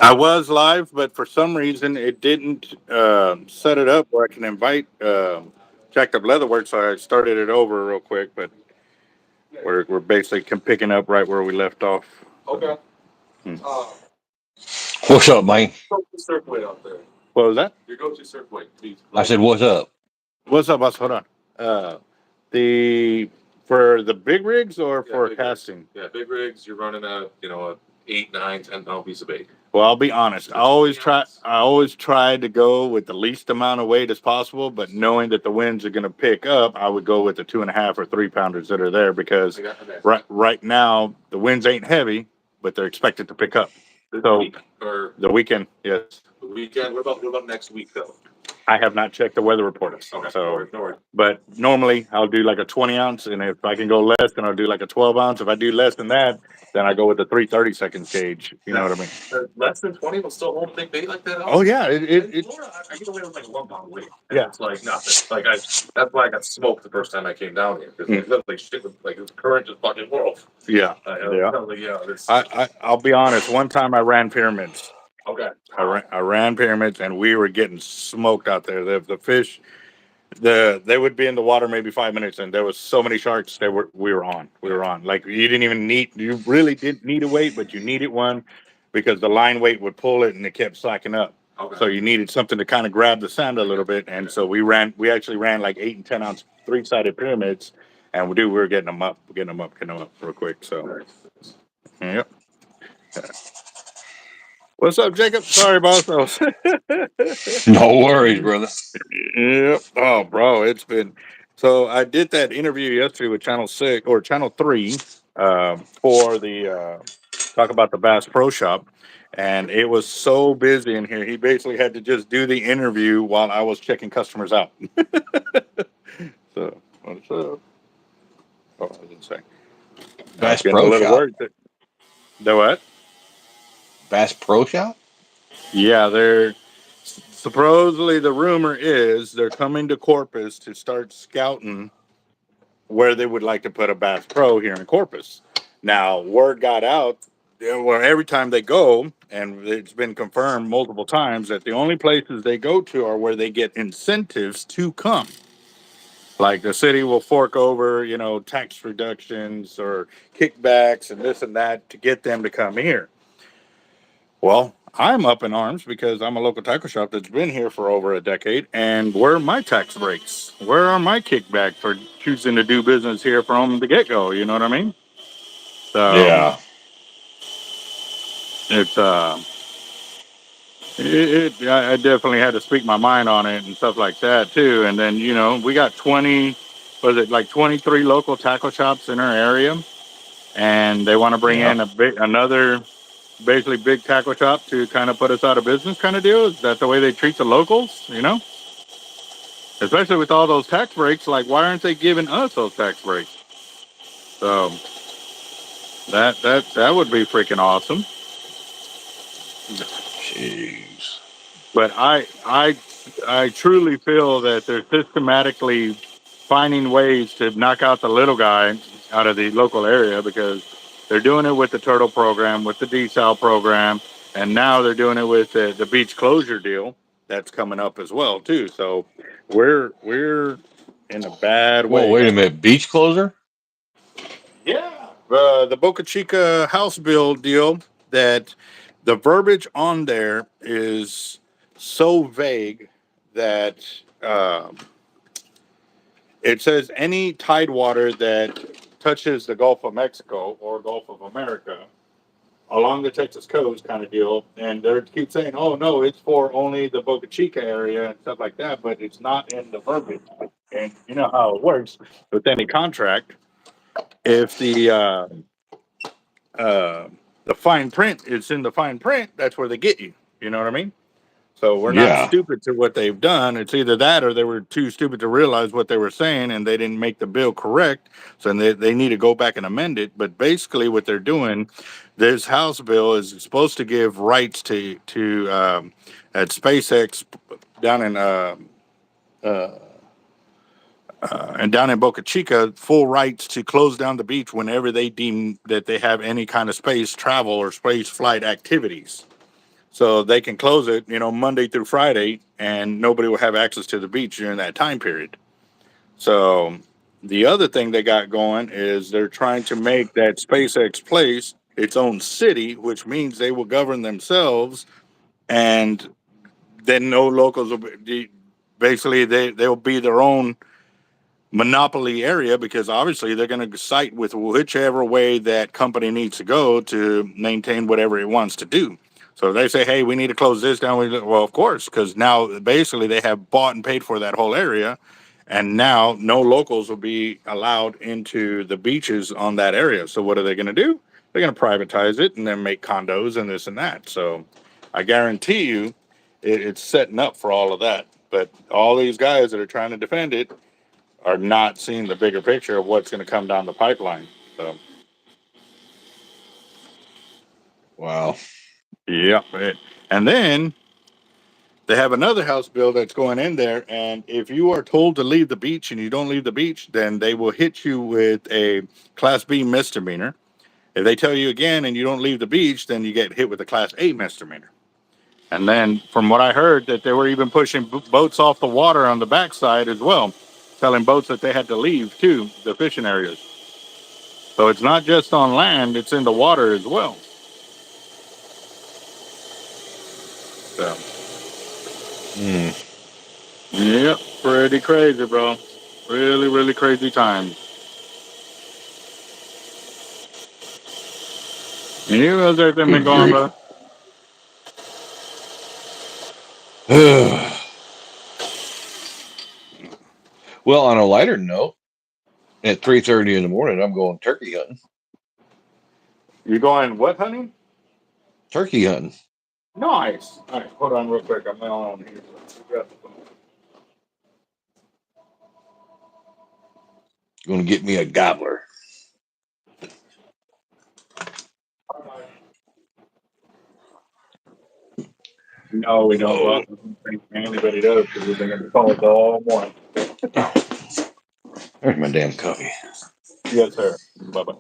I was live, but for some reason it didn't set it up where I can invite Jacked Up Leatherworks. So I started it over real quick, but we're basically picking up right where we left off. Okay. Hmm. What's up, Mike? Go-to surf weight out there. What was that? Your go-to surf weight, please. I said, what's up? What's up, boss? Hold on. The for the big rigs or Yeah, for big casting? Yeah, big rigs. You're running a 8, 9, 10 pound piece of bait. Well, I'll be honest. I always try to go with the least amount of weight as possible, but knowing that the winds are going to pick up, I would go with the 2.5 or 3 pounders that are there because right now the winds ain't heavy, but they're expected to pick up. So the weekend, yes. The weekend. What about next week though? I have not checked the weather report. Okay. So, No worries. but normally I'll do like a 20 ounce, and if I can go less, then I'll do like a 12 ounce. If I do less than that, then I go with the 330 seconds gauge. You know what I mean? Less than 20 will still hold big bait like that. Oh yeah, I get away with like a 1 pound weight. Yeah, it's like nothing. That's why I got smoked the first time I came down here because literally shit was like the current just fucking world. Yeah, I'll be honest. One time I ran pyramids. Okay. I ran pyramids, and we were getting smoked out there. The fish, they would be in the water maybe 5 minutes, and there was so many sharks that we were on. Like you really didn't need a weight, but you needed one because the line weight would pull it, and it kept slacking up. Okay. So you needed something to kind of grab the sand a little bit, and so we actually ran like 8 and 10 ounce 3-sided pyramids, and we were getting them up real quick. So, yep. What's up, Jacob? Sorry, boss. No worries, brother. Yep. Oh, bro, it's been. So I did that interview yesterday with Channel 6 or Channel 3 for the talk about the Bass Pro Shop, and it was so busy in here. He basically had to just do the interview while I was checking customers out. So what's up? Oh, I didn't say. Bass Getting a Pro little Shop. work. The what? Bass Pro Shop? Yeah, they're supposedly the rumor is they're coming to Corpus to start scouting where they would like to put a Bass Pro here in Corpus. Now, word got out where every time they go, and it's been confirmed multiple times that the only places they go to are where they get incentives to come. Like the city will fork over, tax reductions or kickbacks and this and that to get them to come here. Well, I'm up in arms because I'm a local tackle shop that's been here for over a decade. And where are my tax breaks? Where are my kickbacks for choosing to do business here from the get go? You know what I mean? So Yeah. it's I definitely had to speak my mind on it and stuff like that too. And then we got 23 local tackle shops in our area, and they want to bring in another basically big tackle shop to kind of put us out of business kind of deal. Is that the way they treat the locals, especially with all those tax breaks? Like, why aren't they giving us those tax breaks? So that would be freaking awesome. Jeez. But I truly feel that they're systematically finding ways to knock out the little guy out of the local area because they're doing it with the turtle program, with the desal program, and now they're doing it with the beach closure deal that's coming up as well too. So we're in a bad way. Whoa, wait a minute. Beach closer? Yeah. The Boca Chica house bill deal, that the verbiage on there is so vague that it says any tidewater that touches the Gulf of Mexico or Gulf of America along the Texas coast kind of deal. And they keep saying, oh, no, it's for only the Boca Chica area and stuff like that, but it's not in the verbiage. And you know how it works with any contract. If the fine print is in the fine print, that's where they get you. You know what I mean? So we're not stupid to what they've done. It's either that or they were too stupid to realize what they were saying and they didn't make the bill correct. So they need to go back and amend it. But basically what they're doing, this House bill is supposed to give rights to at SpaceX down in and down in Boca Chica, full rights to close down the beach whenever they deem that they have any kind of space travel or space flight activities. So they can close it, Monday through Friday, and nobody will have access to the beach during that time period. So the other thing they got going is they're trying to make that SpaceX place its own city, which means they will govern themselves, and then no locals will be, basically they'll be their own monopoly area, because obviously they're going to site with whichever way that company needs to go to maintain whatever it wants to do. So if they say, hey, we need to close this down, well, of course, because now basically they have bought and paid for that whole area, and now no locals will be allowed into the beaches on that area. So what are they going to do? They're going to privatize it and then make condos and this and that. So I guarantee you it's setting up for all of that. But all these guys that are trying to defend it are not seeing the bigger picture of what's going to come down the pipeline. So, Wow. yeah. And then they have another house bill that's going in there. And if you are told to leave the beach and you don't leave the beach, then they will hit you with a Class B misdemeanor. If they tell you again and you don't leave the beach, then you get hit with a Class A misdemeanor. And then from what I heard, that they were even pushing boats off the water on the backside as well, telling boats that they had to leave too, the fishing areas. So it's not just on land, it's in the water as well. So, yep, pretty crazy, bro. Really, really crazy times. And you how's everything been going, bro? Well, on a lighter note, at 3:30 in the morning, I'm going turkey hunting. You going what hunting? Turkey hunting. Nice. All right, hold on real quick. I'm not on here. Going to get me a gobbler. No, we don't. Well, I don't think anybody does, because we've been going to call it all morning. There's my damn coffee. Yes, sir. Bye-bye.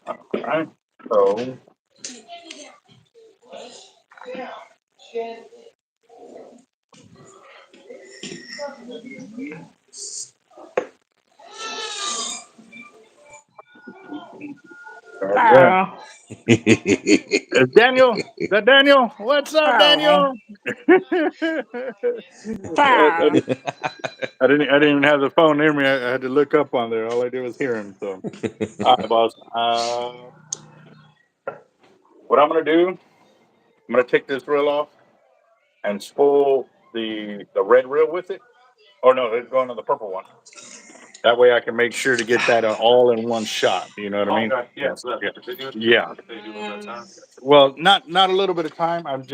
All right. So, yeah. Daniel, is that Daniel? What's up, Daniel? I didn't even have the phone near me. I had to look up on there. All I did was hear him. So, all right, boss. What I'm gonna do? I'm gonna take this reel off and spool the red reel with it. Oh no, it's going on the purple one. That way I can make sure to get that all in one shot. You know what I mean? Okay. Yeah. So that's continuous. Yeah. They do it that time. Well, not a little bit of time. I'm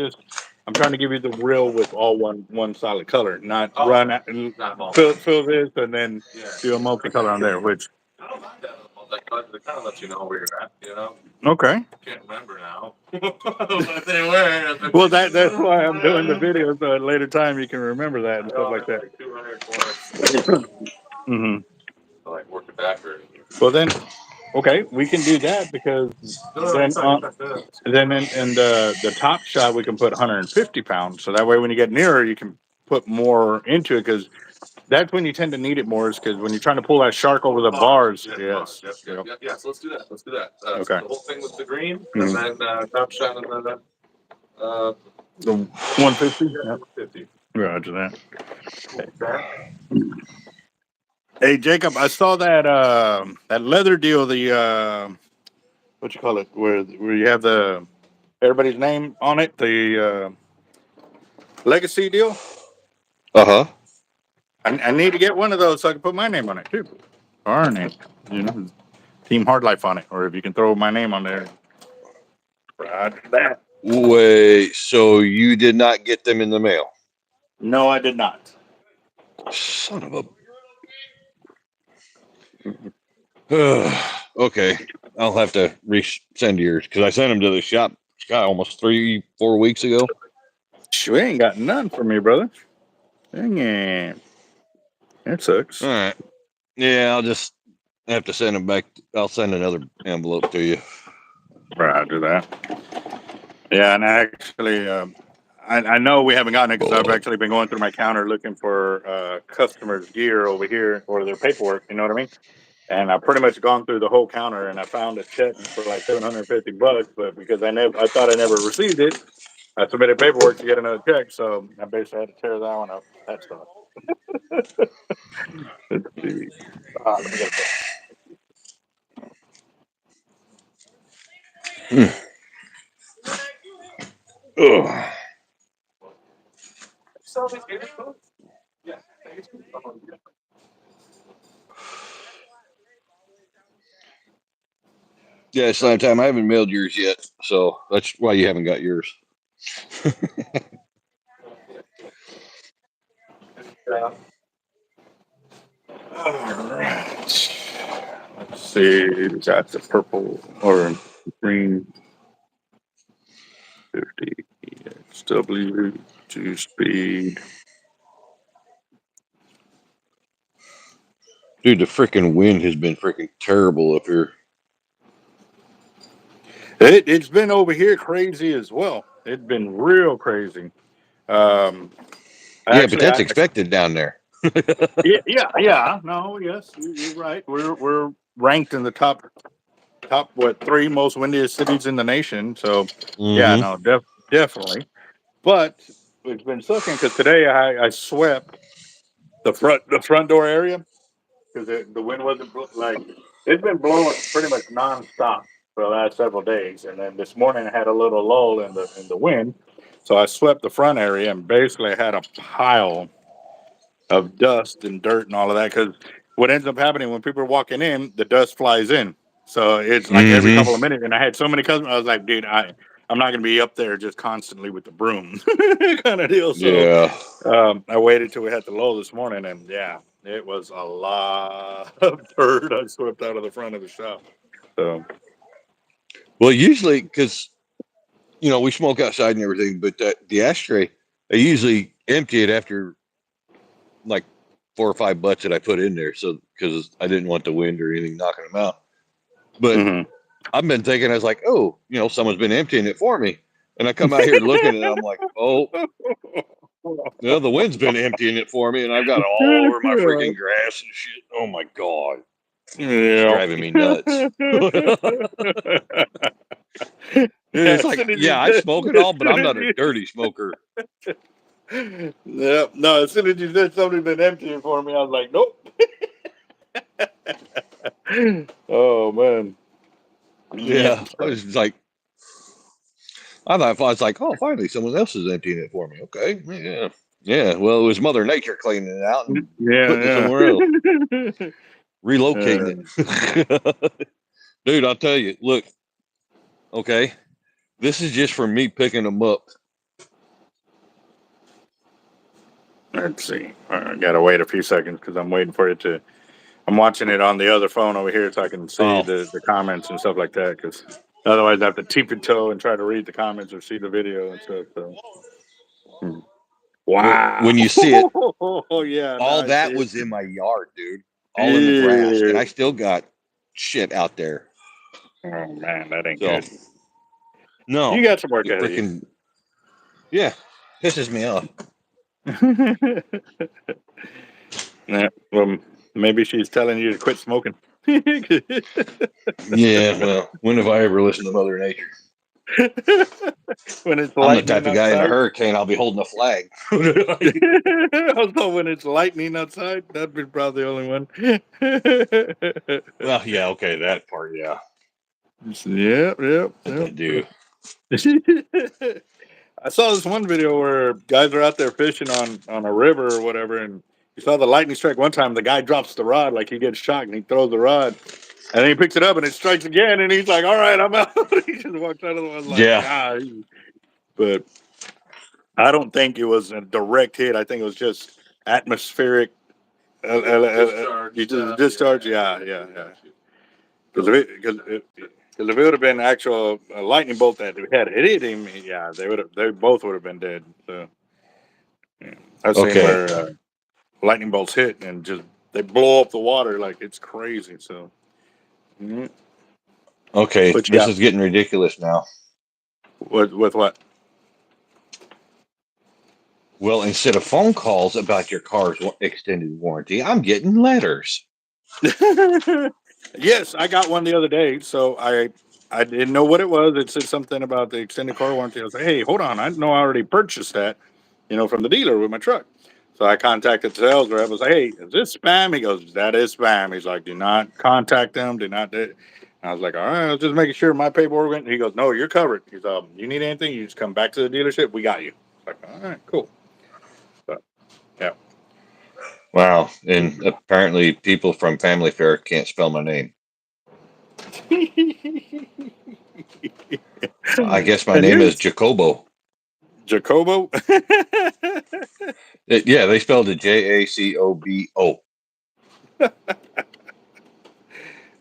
trying to give you the reel with all one solid color, not run Not fill this and then Yeah. do a multicolor on there. Which I don't mind that. Like, it kind of lets you know where you're at. okay. Can't remember now. What they were. Well, that's why I'm doing the video, so at a later time you can remember that and stuff like that. Like 200 points. Mm-hmm. I like work it backward. Well then, okay, we can do that, because then in the top shot we can put 150 pounds, so that way when you get nearer you can put more into it, because that's when you tend to need it more, is because when you're trying to pull that shark over the bars. Yes. Yep. Yeah, so let's do that. Okay. So the whole thing with the green, Mhm. and then top shot and then The 150. Yep. 50. Roger that. Okay. Hey Jacob, I saw that leather deal. The what you call it, where you have the everybody's name on it. The legacy deal. Uh-huh. I need to get one of those so I can put my name on it too, or our name. Team Hard Life on it, or if you can throw my name on there. Roger that. Wait, so you did not get them in the mail? No, I did not. Son of a... Okay, I'll have to resend yours, because I sent them to the shop almost 3-4 weeks ago. You ain't got none for me, brother. Dang it. It sucks. All right. Yeah, I'll just have to send them back. I'll send another envelope to you. Right, I'll do that. Yeah, and actually, I know we haven't gotten it because I've actually been going through my counter looking for customers' gear over here or their paperwork. You know what I mean? And I've pretty much gone through the whole counter, and I found a check for like $750. But because I thought I never received it, I submitted paperwork to get another check. So I basically had to tear that one up. That stuff. Let's see. Let me get a pen. Ugh. So these games, yeah. Yeah, Slam Time. I haven't mailed yours yet, so that's why you haven't got yours. Yeah. All right. Let's see. We got the purple or green 50 XW 2-speed. Dude, the freaking wind has been freaking terrible up here. It's been over here crazy as well. It's been real crazy. Um, Yeah, but actually, that's expected down there. yeah. No, yes, you're right. We're ranked in the top what 3 most windiest cities in the nation. So yeah, Mm-hmm. no, definitely. But it's been sucking because today I swept the front door area because the wind wasn't like it's been blowing pretty much nonstop for the last several days, and then this morning I had a little lull in the wind, so I swept the front area and basically had a pile of dust and dirt and all of that. Because what ends up happening when people are walking in, the dust flies in, so it's like every couple of Mm-hmm. minutes. And I had so many customers, I was like, dude, I'm not gonna be up there just constantly with the broom kind of deal. So Yeah. I waited till we had the low this morning, and yeah, it was a lot of dirt I swept out of the front of the shop. So, Well, usually, because we smoke outside and everything, but the ashtray, I usually empty it after like 4 or 5 butts that I put in there, so because I didn't want the wind or anything knocking them out. But mhm. I've been thinking, I was like, oh, someone's been emptying it for me, and I come out here looking, and I'm like, oh, the wind's been emptying it for me, and I've got it all over my freaking grass and shit. Oh my god, it's Yeah. driving me nuts. It's As like, soon as yeah, you I said, smoke it all, but I'm not a dirty smoker. yeah, no, as soon as you said somebody's been emptying for me, I was like, nope. Oh man. Yeah. Yeah, I was like, I was like, oh, finally, someone else is emptying it for me. Okay, yeah, yeah. Well, it was Mother Nature cleaning it out and putting it Yeah, somewhere else, yeah. relocating it. Dude, I'll tell you. Look, okay, this is just for me picking them up. Let's see. I gotta wait a few seconds because I'm waiting for it to. I'm watching it on the other phone over here so I can see Oh, the comments and stuff like that. Because otherwise, I have to tip and toe and try to read the comments or see the video and stuff. So, wow. when you see it, Oh yeah, now all I see that it. was in my yard, dude. All in the grass, and Yeah. I still got shit out there. Oh man, that ain't So, good. You no, got some work it ahead of you. freaking yeah, pisses me off. Yeah, well, maybe she's telling you to quit smoking. Yeah, well, when have I ever listened to Mother Nature? When it's I'm the type lightning of guy in a outside. hurricane, I'll be holding a flag. Also, when it's lightning outside, that'd be probably the only one. Well, yeah, okay, that part, yeah, Yep. that I do. I saw this one video where guys are out there fishing on a river or whatever, and you saw the lightning strike one time. The guy drops the rod, like he gets shocked, and he throws the rod, and then he picks it up, and it strikes again, and he's like, "All right, I'm out." He just walks out of the one like, Yeah, "God." But I don't think it was a direct hit. I think it was just atmospheric. Discharge. Discharge. Yeah. Because if it would have been actual lightning bolt that had hit him, yeah, they both would have been dead. So yeah. I've seen okay. where lightning bolts hit and just they blow up the water like it's crazy. So, Okay, what you this got? is getting ridiculous now. With what? Well, instead of phone calls about your car's extended warranty, I'm getting letters. Yes, I got one the other day. So I didn't know what it was. It said something about the extended car warranty. I was like, hey, hold on. I know I already purchased that, from the dealer with my truck. So I contacted the sales rep. I was like, hey, is this spam? He goes, that is spam. He's like, do not contact them. Do not do it. I was like, all right, I was just making sure my paperwork went. He goes, no, you're covered. He's you need anything, you just come back to the dealership. We got you. Like, all right, cool. But yeah. Wow. And apparently people from Family Fare can't spell my name. I guess my And name is here's Jacobo. Jacobo. Yeah, they spelled it Jacobo.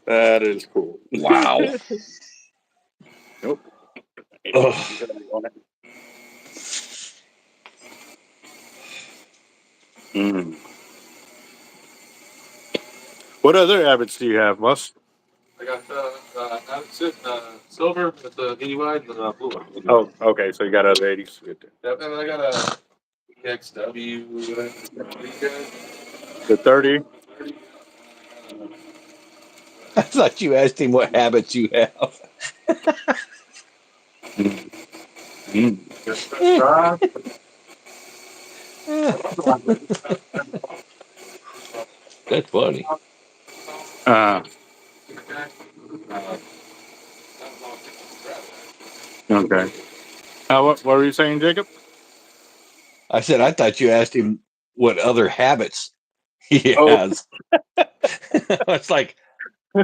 That is cool. Wow. Nope. Ugh. Mm. What other habits do you have, Mus? I got silver with the 80 wide and the blue one. Oh, okay. So you got other 80s. Good. Yep, and I got a EXW. The 30. I thought you asked him what habits you have. Mm. That's funny. Okay. What were you saying, Jacob? I said, I thought you asked him what other habits he Oh, has. It's like,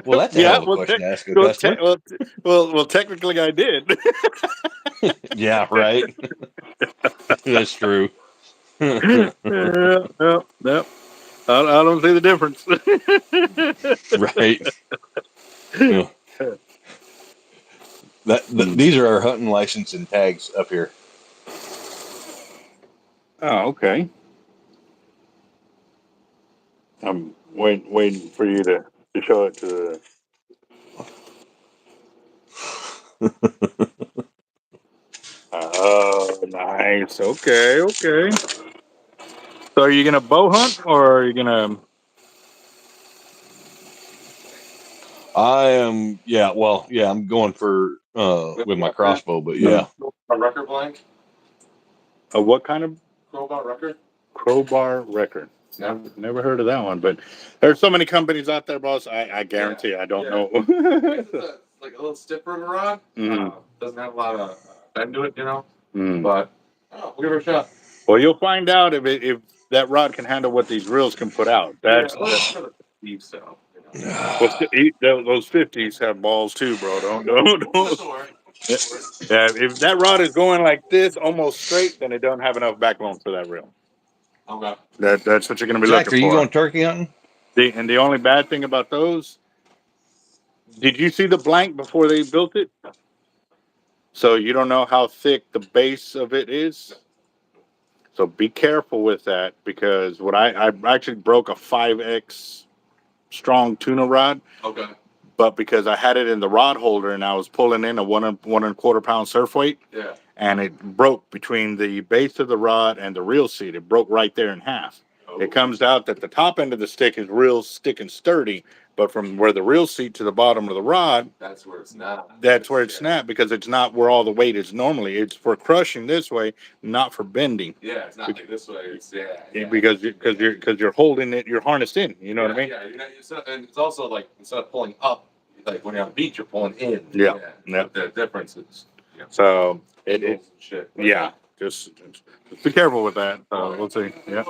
well, that's a hell yeah. of a question to ask a Well, customer. technically, I did. Yeah, right. That's true. Yeah, yeah. I don't see the difference. Right. Yeah. These are our hunting license and tags up here. Oh, okay. I'm waiting for you to show it to the. Oh, nice. Okay, okay. So, are you gonna bow hunt or are you gonna? I am, yeah, well, yeah, I'm going for with my crossbow, but yeah. A record blank? A what kind of Crowbar record? crowbar record? Never heard of that one, but there's so many companies out there, boss. I guarantee I don't know. It's like a little stiffer rod. Mhm. Doesn't have a lot of bend to it, Mm. But we'll give it a shot. Well, you'll find out if that rod can handle what these reels can put out. That's for the deep so. well, those 50s have balls too, bro. Don't. Yeah, if that rod is going like this, almost straight, then it don't have enough backbone for that reel. Okay. That's what you're going to be Zach, looking are you for. going turkey hunting? The only bad thing about those, did you see the blank before they built it? So you don't know how thick the base of it is. So be careful with that because I actually broke a 5X strong tuna rod. Okay. But because I had it in the rod holder and I was pulling in a 1.25 pound surf weight, Yeah. and it broke between the base of the rod and the reel seat. It broke right there in half. Oh. It comes out that the top end of the stick is real stick and sturdy, but from where the reel seat to the bottom of the rod, That's where it's not. that's where it's snapped because it's not where all the weight is normally. It's for crushing this way, not for bending. Yeah, it's not like this way. It's Because you're holding it, you're harnessed in. You know what I mean? Yeah, and it's also like instead of pulling up, like when you're on the beach, you're pulling in. Yeah. The difference is. So it shit. yeah, just be careful with that. We'll see. Yeah.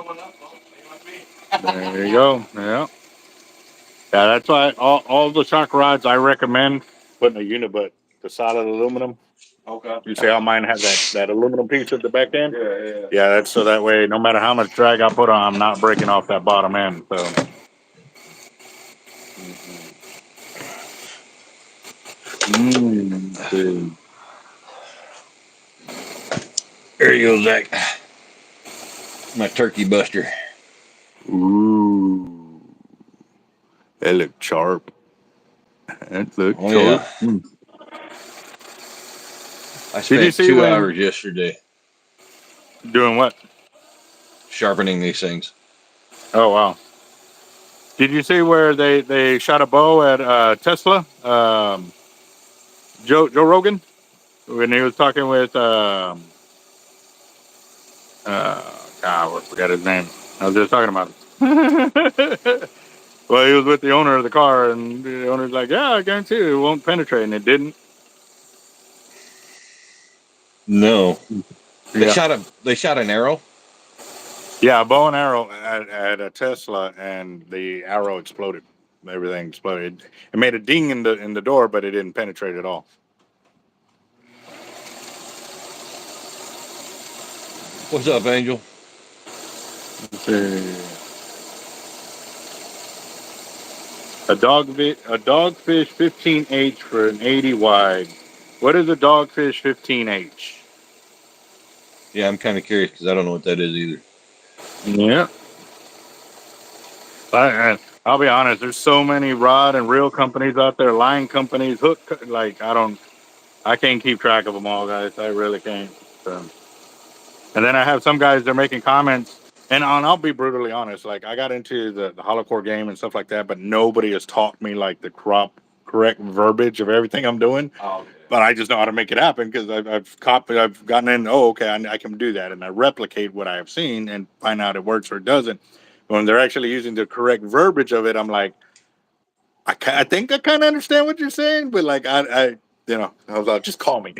There you go. Yeah. Yeah, that's why all the shock rods I recommend putting a unibut, the solid aluminum. Okay. You see how mine have that aluminum piece at the back end? Yeah. Yeah, that's so that way no matter how much drag I put on, I'm not breaking off that bottom end. So There you go, Zach. My turkey buster. Ooh, that looked sharp. That looked Oh sharp. yeah. Hmm. I Did you spent see 2 hours when yesterday doing what? sharpening these things. Oh wow! Did you see where they shot a bow at Tesla? Joe Rogan when he was talking with I forgot his name. I was just talking about it. Well, he was with the owner of the car, and the owner's like, "Yeah, I guarantee you it won't penetrate," and it didn't. No, Yeah, they shot an arrow. yeah, a bow and arrow at a Tesla, and the arrow exploded. Everything exploded. It made a ding in the door, but it didn't penetrate at all. What's up, Angel? Let's see. A dogfish 15H for an 80 wide. What is a dogfish 15H? Yeah, I'm kind of curious because I don't know what that is either. Yeah. I'll be honest. There's so many rod and reel companies out there, line companies, like I can't keep track of them all, guys. I really can't. So. And then I have some guys they're making comments, and I'll be brutally honest. Like I got into the holocore game and stuff like that, but nobody has taught me like the correct verbiage of everything I'm doing. Oh, But I just know how to make it happen because I've gotten in. Oh, okay, I can do that, and I replicate what I have seen and find out it works or it doesn't. When they're actually using the correct verbiage of it, I'm like, I think I kind of understand what you're saying, but like I was like, just call me,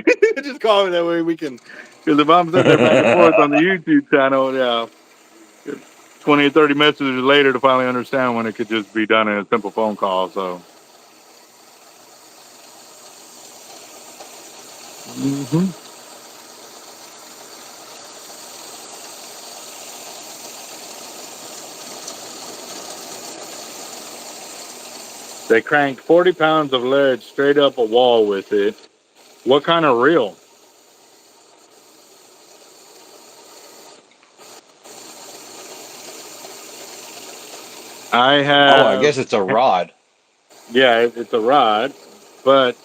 just call me that way we can. Because if I'm sitting there back and forth on the YouTube channel, yeah, 20 or 30 messages later to finally understand when it could just be done in a simple phone call. So. Mm-hmm. They crank 40 pounds of lead straight up a wall with it. What kind of reel? I Oh, I have, guess it's a rod. yeah, it's a rod, but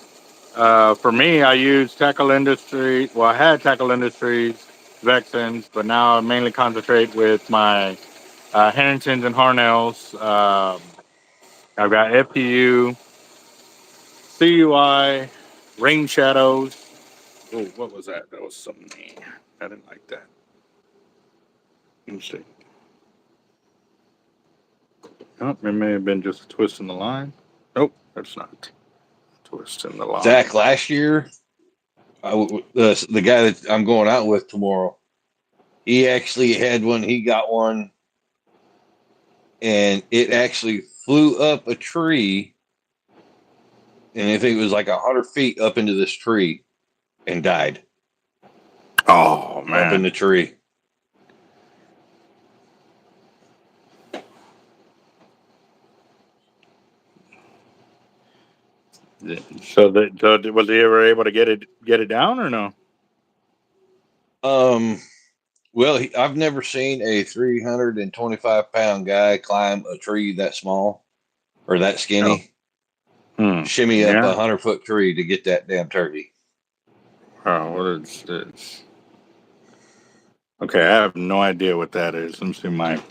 for me, I use Tackle Industry. Well, I had Tackle Industries, Vexens, but now I mainly concentrate with my Harringtons and Harnells. I've got FPU, CUI, Rain Shadows. Oh, what was that? That was something mean. I didn't like that. Let me see. Oh, it may have been just a twist in the line. Nope, that's not. Twist in the line. Zach, last year, the guy that I'm going out with tomorrow, he actually had one. He got one, and it actually flew up a tree, and I think it was like 100 feet up into this tree, and died Oh up in man. the tree. So was he ever able to get it down or no? Um, well, I've never seen a 325-pound guy climb a tree that small or that No. skinny, Hmm. shimmy up Yeah. 100-foot tree to get that damn turkey. Oh, what is this? Okay, I have no idea what that is. Let me see my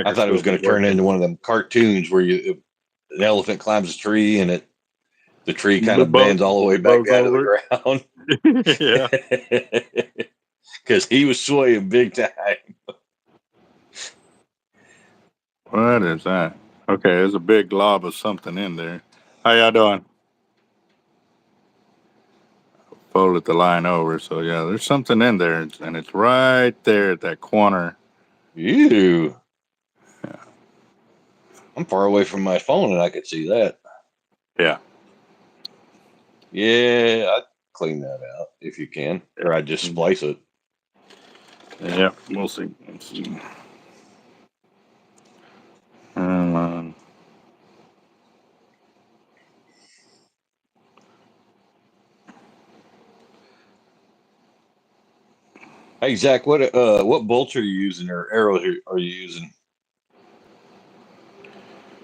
I thought it was microscope going is to turn working. into one of them cartoons where an elephant climbs a tree and the tree kind The of bends all the way back boat down to the over ground it. Yeah. because he was swaying big time. What is that? Okay, there's a big glob of something in there. How y'all doing? Folded the line over, so yeah, there's something in there, and it's right there at that corner. Ew. I'm far away from my phone and I could see that. Yeah. Yeah, I'd clean that out if you can, or I'd just splice it. Yeah, we'll see. Let's see. Hey Zach, what bolts are you using or arrows are you using?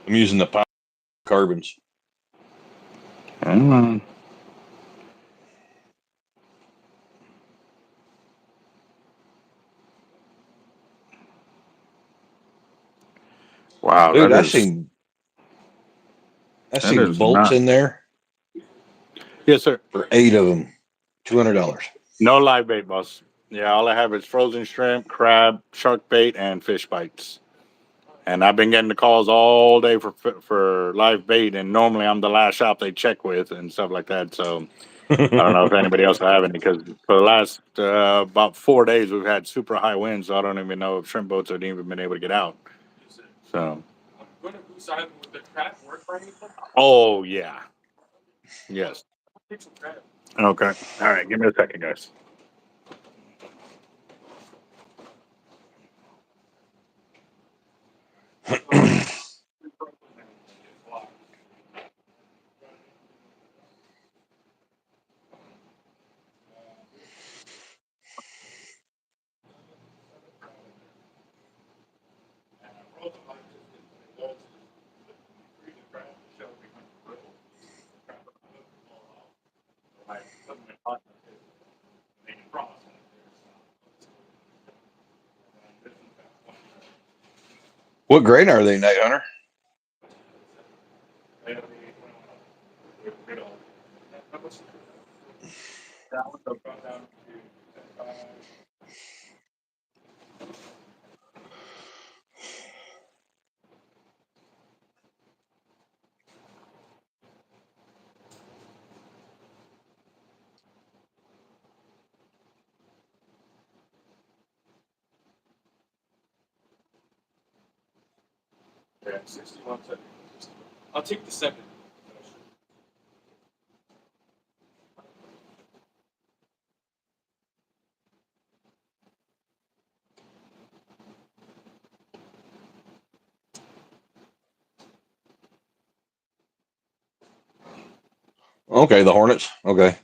I'm using the power carbons. Mm. Wow, Dude, that I is bolts not. in there Yes, sir. for 8 of them, $200. No live bait, boss. Yeah, all I have is frozen shrimp, crab, shark bait, and fish bites. And I've been getting the calls all day for live bait, and normally I'm the last shop they check with and stuff like that. So I don't know if anybody else will have any, because for the last about 4 days we've had super high winds. So I don't even know if shrimp boats have even been able to get out. So. Oh yeah. Yes. Okay. All right. Give me a second, guys. What grade are they, Night Hunter? Yeah, 61. I'll take the 7. Okay, the Hornets. Okay.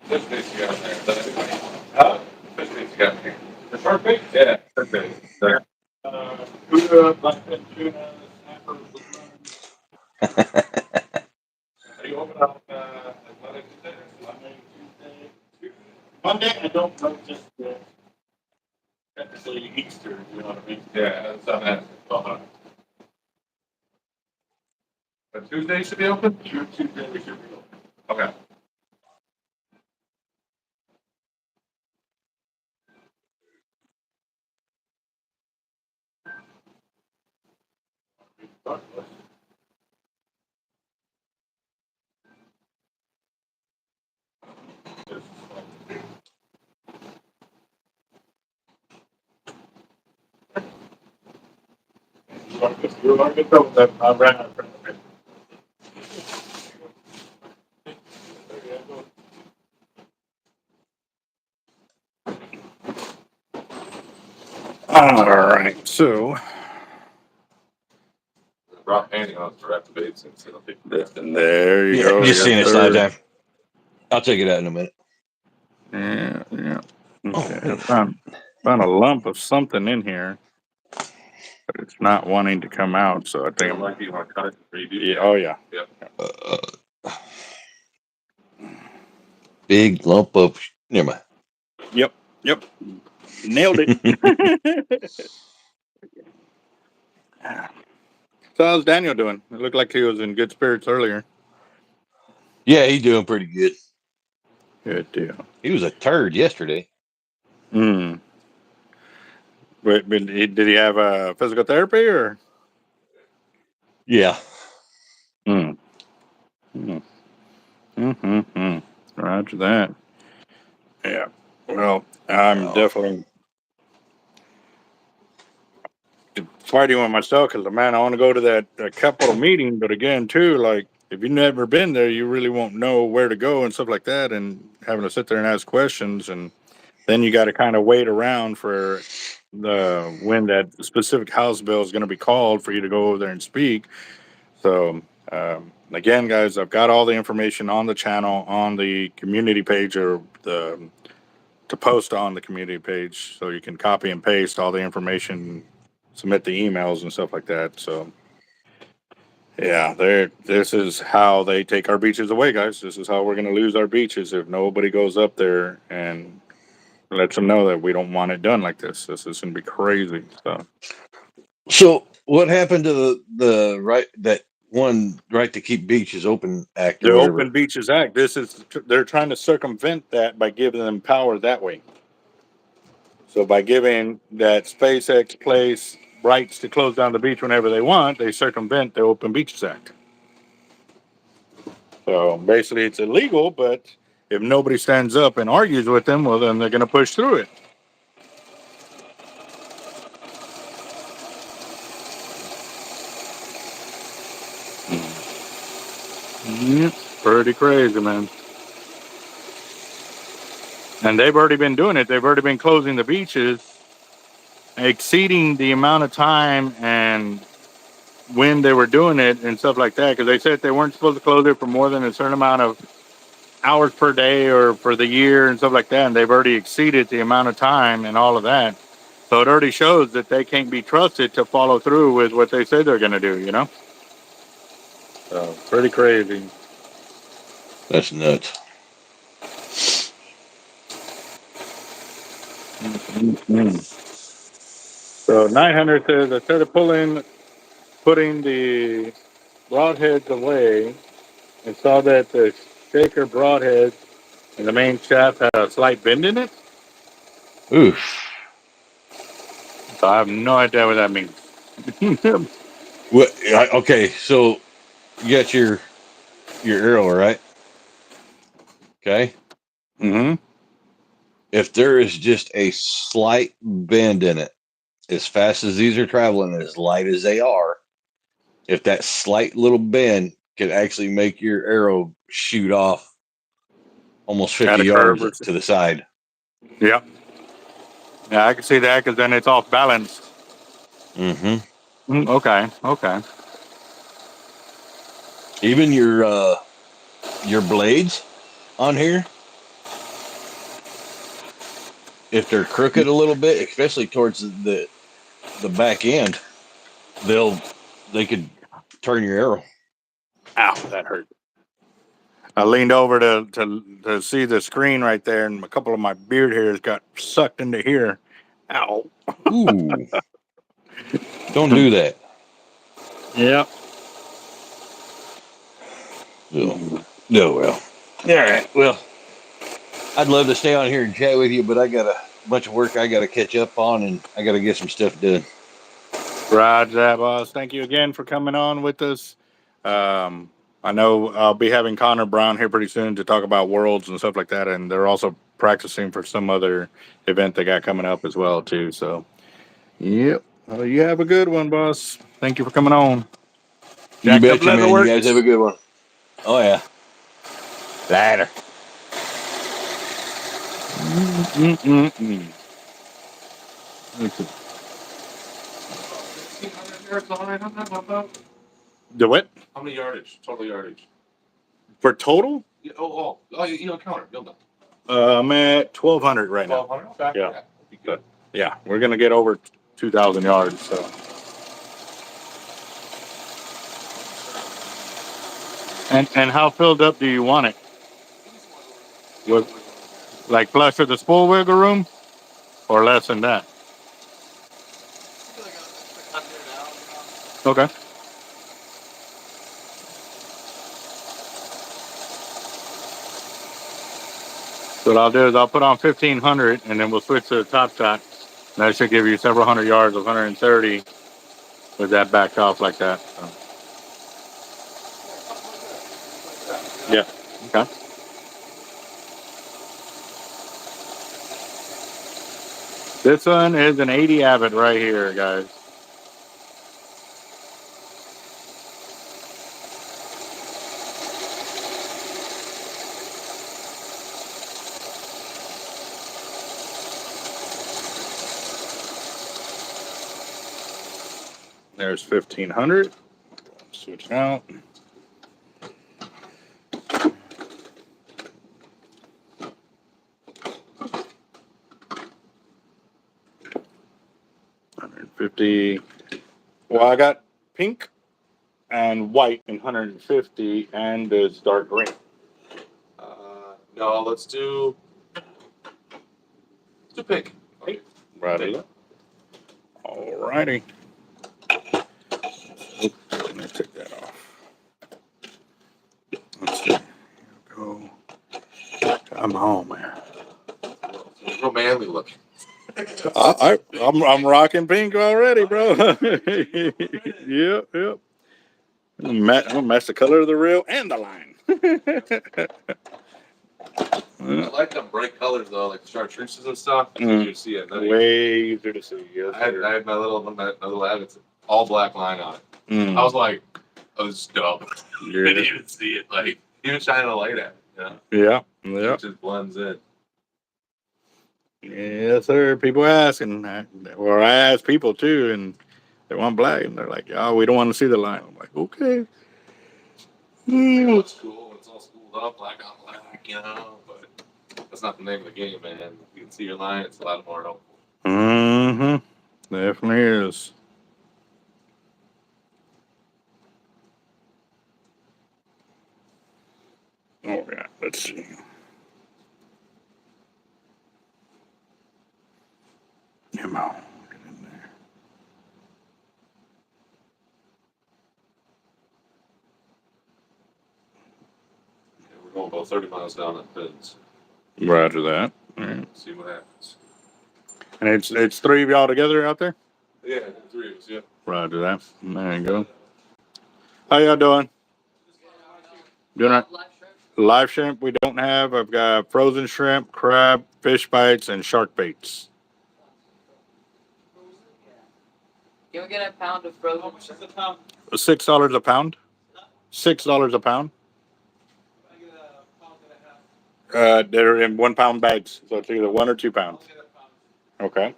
Fish baits you got in there. Is that everybody? Huh? Fish baits you got in here. The shark bait? Yeah, fish bait. There. Tuna, blackfin tuna, snapper, blue line. Are you open on Monday, Tuesday? Monday, Tuesday. Monday, I don't know, just technically Easter, you know what I mean? Yeah, it's on that. But Tuesday should be open? Tuesday we should be open. Okay. You want to get done with that? I ran out of print. All right. So Rock handing on direct baits instead of big. there you Yeah, go. just Yes, seeing it's night sir. time. I'll take it out in a minute. Yeah, yeah. Oh, Okay. I found a lump of something in here, but it's not wanting to come out. So I think I'm like, You want to cut it and redo? yeah. Oh yeah. Yep. big lump of. Never mind. Yep. Yep. Nailed it. So how's Daniel doing? It looked like he was in good spirits earlier. Yeah, he's doing pretty good. Good deal. He was a turd yesterday. Hmm. But did he have physical therapy or? Yeah. Hmm. Hmm. Hmm. Roger that. Yeah. Well, I'm Oh. definitely fighting with myself because, man, I want to go to that capital meeting. But again, too, like, if you've never been there, you really won't know where to go and stuff like that. And having to sit there and ask questions. And then you got to kind of wait around for when that specific House bill is going to be called for you to go over there and speak. So, again, guys, I've got all the information on the channel, on the community page, or to post on the community page, so you can copy and paste all the information, submit the emails and stuff like that. So, yeah, this is how they take our beaches away, guys. This is how we're going to lose our beaches if nobody goes up there and lets them know that we don't want it done like this. This is going to be crazy. So what happened to the right, that one right to keep beaches open act or The whatever? Open Beaches Act, they're trying to circumvent that by giving them power that way. So by giving that SpaceX place rights to close down the beach whenever they want, they circumvent the Open Beaches Act. So basically it's illegal, but if nobody stands up and argues with them, well, then they're going to push through it. Yep, pretty crazy, man. And they've already been doing it. They've already been closing the beaches, exceeding the amount of time and when they were doing it and stuff like that, because they said they weren't supposed to close it for more than a certain amount of hours per day or for the year and stuff like that. And they've already exceeded the amount of time and all of that. So it already shows that they can't be trusted to follow through with what they said they're going to do, you know? So pretty crazy. That's nuts. Mm-hmm. So 900 says, instead of putting the broadheads away, and saw that the shaker broadhead and the main shaft had a slight bend in it. Oof. So I have no idea what that means. What? Okay, so you got your arrow, right? Okay. Mm-hmm. If there is just a slight bend in it, as fast as these are traveling, as light as they are, if that slight little bend could actually make your arrow shoot off almost At 50 a curve yards or to the side. Yep. Yeah, I can see that because then it's off balance. Mm-hmm. Okay. Okay. Even your blades on here, if they're crooked a little bit, especially towards the back end, they could turn your arrow. Ow, that hurt. I leaned over to see the screen right there, and a couple of my beard hairs got sucked into here. Ow. Ooh, don't do that. Yep. No, well. All right. Well, I'd love to stay on here and chat with you, but I got a bunch of work I got to catch up on, and I got to get some stuff done. Roger that, boss. Thank you again for coming on with us. I know I'll be having Connor Brown here pretty soon to talk about worlds and stuff like that, and they're also practicing for some other event they got coming up as well too. So, yep. Well, you have a good one, boss. Thank you for coming on. You Jacked up betcha, man. You guys have a Leatherworks. good one. Oh, yeah. Later. Mm-mm-mm. The what? How many yardage? Total yardage. For total? Yeah, counter. You'll know. I'm at 1,200 right now. 1,200. Okay. Yeah. That'd be good. Yeah, we're gonna get over 2,000 yards. So. And how filled up do you want it? With like flush with the spool wiggle room, or less than that? Okay. So what I'll do is I'll put on 1,500, and then we'll switch to the top shot. And that should give you several hundred yards of 130 with that backed off like that. So. Yeah. Okay. This one is an 80 Avet right here, guys. There's 1,500. Switch it out. $150. Well, I got pink and white in 150, and it's dark green. No, let's do pink. Right. All righty. Oops, let me take that off. Let's see. Here we go. I'm home, man. Real manly looking. I'm rocking pink already, bro. Yep. I'm gonna match the color of the reel and the line. I like them bright colors though, like the chartreuses and stuff. It's easier to see at night. Way easier to see. Yes, I had my little Avet, all black line on it. I was like, I was dumb. I didn't even see it. Like, even shining a light at it, you know? Yeah. It just blends in. Yes, sir. People asking, or I ask people too, and they want black, and they're like, "Oh, we don't want to see the line." I'm like, "Okay." It looks cool. It's all spooled up, black on black, you know. But that's not the name of the game, man. If you can see your line, it's a lot more helpful. Mm-hmm. Definitely is. Oh yeah. Let's see. Come on. Get in there. Yeah, we're going about 30 miles down at Vids. Roger that. All right. See what happens. And it's three of y'all together out there. Yeah, 3 of us, yeah. Roger that. There you go. How y'all doing? Doing it. Live shrimp we don't have. I've got frozen shrimp, crab, fish bites, and shark baits. Can we get a pound of frozen? How much is a pound? $6 a pound. $6 a pound. They're in 1 pound bags, so it's either 1 or 2 pounds. Okay.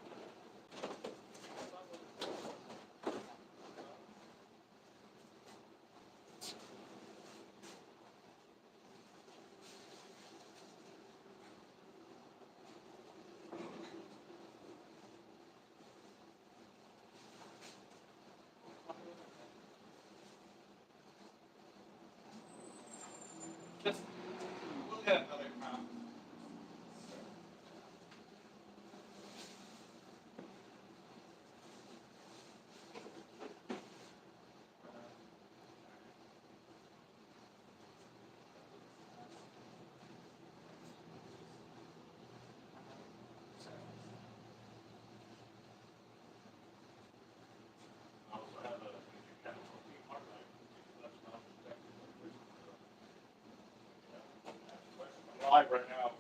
Live right now.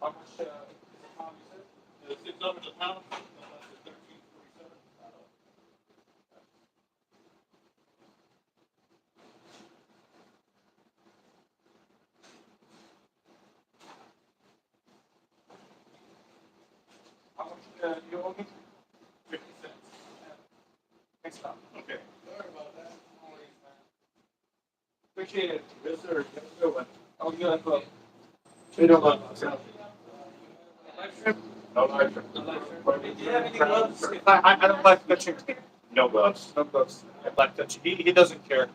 How much is a pound, you said? $6 a pound? How much do you owe me? 50 cents. Thanks, Tom. Okay. Sorry about that. No worries, man. Appreciate it. Yes, sir. Have a good one. Oh, you have a... We don't love ourselves. Live shrimp? No live shrimp. No live shrimp. Do you have any gloves? I don't like touching. No gloves. No gloves. I like touching. He doesn't care.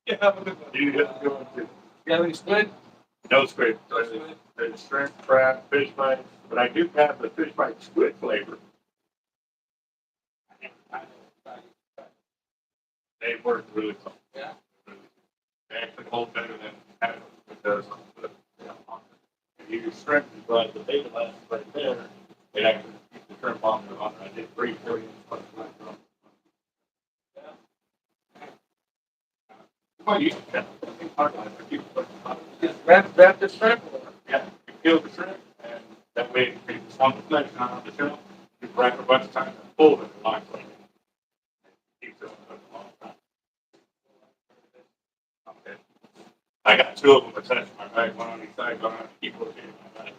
Yeah, have a good one. You have a good one, too. You have any squid? No squid. There's shrimp, crab, fish bite, but I do have the fish bite squid flavor. They work really well. Yeah. They actually hold better than having it does. If you use shrimp, but the bait last right there, it actually keeps the shrimp on there. I did 340 Just wrap the shrimp. Yeah, you peel the shrimp, and that way it creates on the section on the shelf, you wrap a bunch of times and fold it like that. Keeps it open a long time. Okay. I got two of them attached to my bag, one on each side, but I have to keep looking at my bag.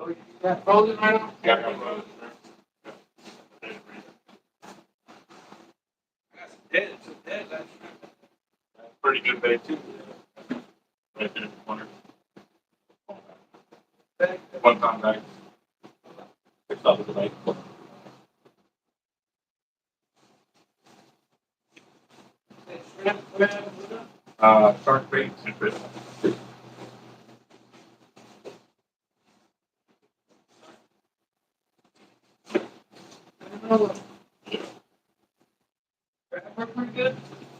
Oh, you got frozen right now? Yeah, I got frozen. That's pretty good bait too. Right there in the corner. One time bag. Picked up with the bait. Shark bait and fish.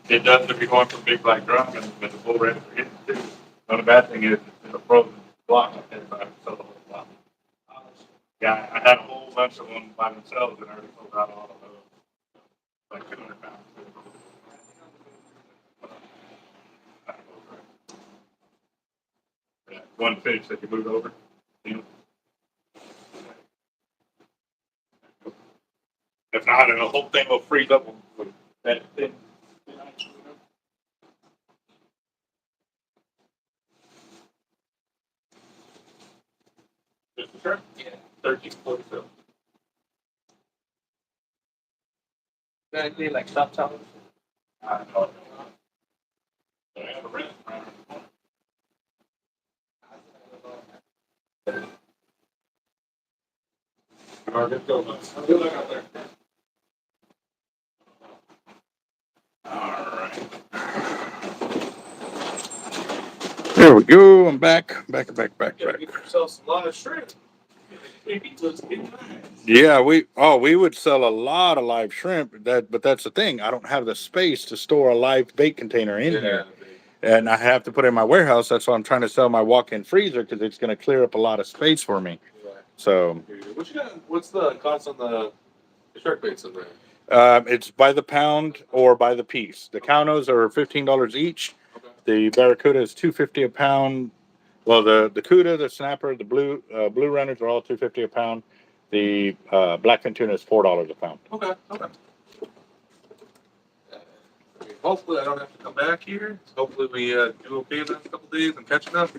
It does if you're going for big black drum and with the full red for it too. Now the bad thing is it's a frozen block up there, so I have to sell the whole block. Yeah, I had a whole bunch of them by themselves and I already sold out all of those. Like 200 pounds. Yeah, one fish that you move over. You know. If not, the whole thing will freeze up with that thin. Just a shrimp? Yeah. 1347. That be like stop time? I don't know. I have a rent. All right, let's go. Good luck out there. All right. There we go. I'm back. Back. Get yourself some live shrimp. Yeah, we would sell a lot of live shrimp. But that's the thing. I don't have the space to store a live bait container in here, and I have to put it in my warehouse. That's why I'm trying to sell my walk-in freezer because it's going to clear up a lot of space for me. Right. So, What you got? What's the cost on the shark baits in there? it's by the pound or by the piece. The Kaunos are $15 each. Okay. The Barracuda is $2.50 a pound. Well, the Cuda, the Snapper, the blue runners are all $2.50 a pound. The blackfin tuna is $4 a pound. Okay. Hopefully, I don't have to come back here. Hopefully, we do okay in the next couple days and catching up,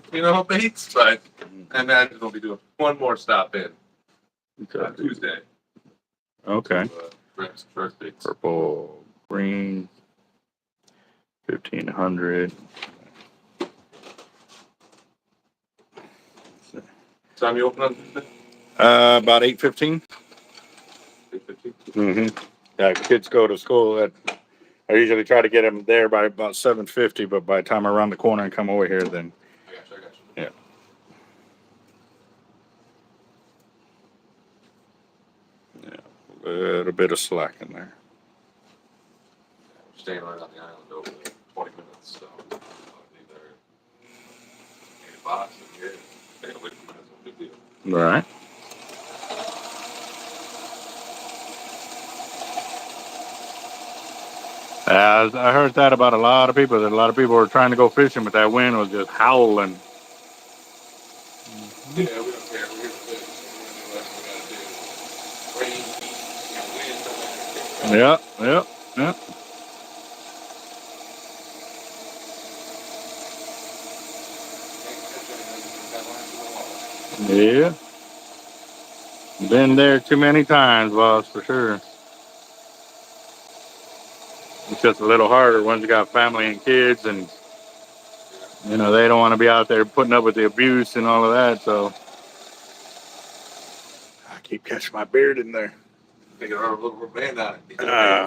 baits. But I imagine we'll be doing one more stop in Tuesday. Okay. Grab some shark baits. Purple, green, 1,500. Time you open on Tuesday? About 8:15. 8:50. Mm-hmm. Yeah, kids go to school. I usually try to get them there by about 7:50, but by the time I run the corner and come over here, then I got you. yeah. Yeah, a little bit of slack in there. We're staying right on the island over 20 minutes, so I'll be there. In a box and here. Stay away from it. It's no big deal. All right. I heard that about a lot of people. That a lot of people were trying to go fishing, but that wind was just howling. Yeah, we don't care. We're here to fish. We're going to do whatever we got to do. Rain, heat, wind, doesn't matter. Yeah. Yeah. Been there too many times, boss, for sure. It's just a little harder once you got family and kids, and they don't want to be out there putting up with the abuse and all of that. So I keep catching my beard in there. Take our little rubber band on it. You know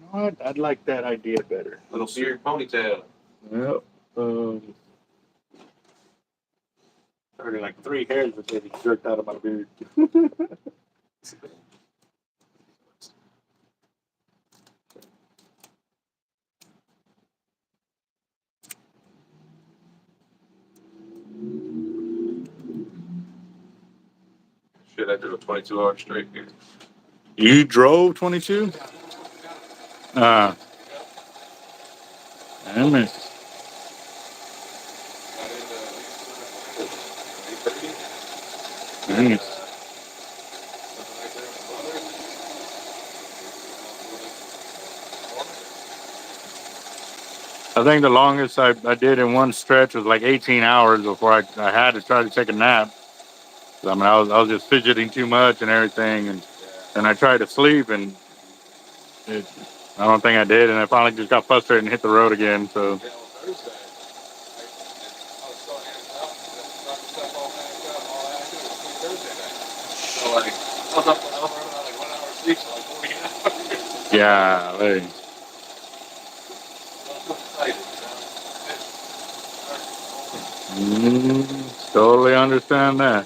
what? I'd like that idea better. Little beard ponytail. Yep. Already like 3 hairs that they jerked out of my beard. Shit, I did a 22-hour straight here. You drove 22? I mean, Mm. I think the longest I did in one stretch was like 18 hours before I had to try to take a nap. I mean, I was just fidgeting too much and everything, and I tried to sleep, and it, I don't think I did, and I finally just got frustrated and hit the road again. So. Yeah, hey. Totally understand that.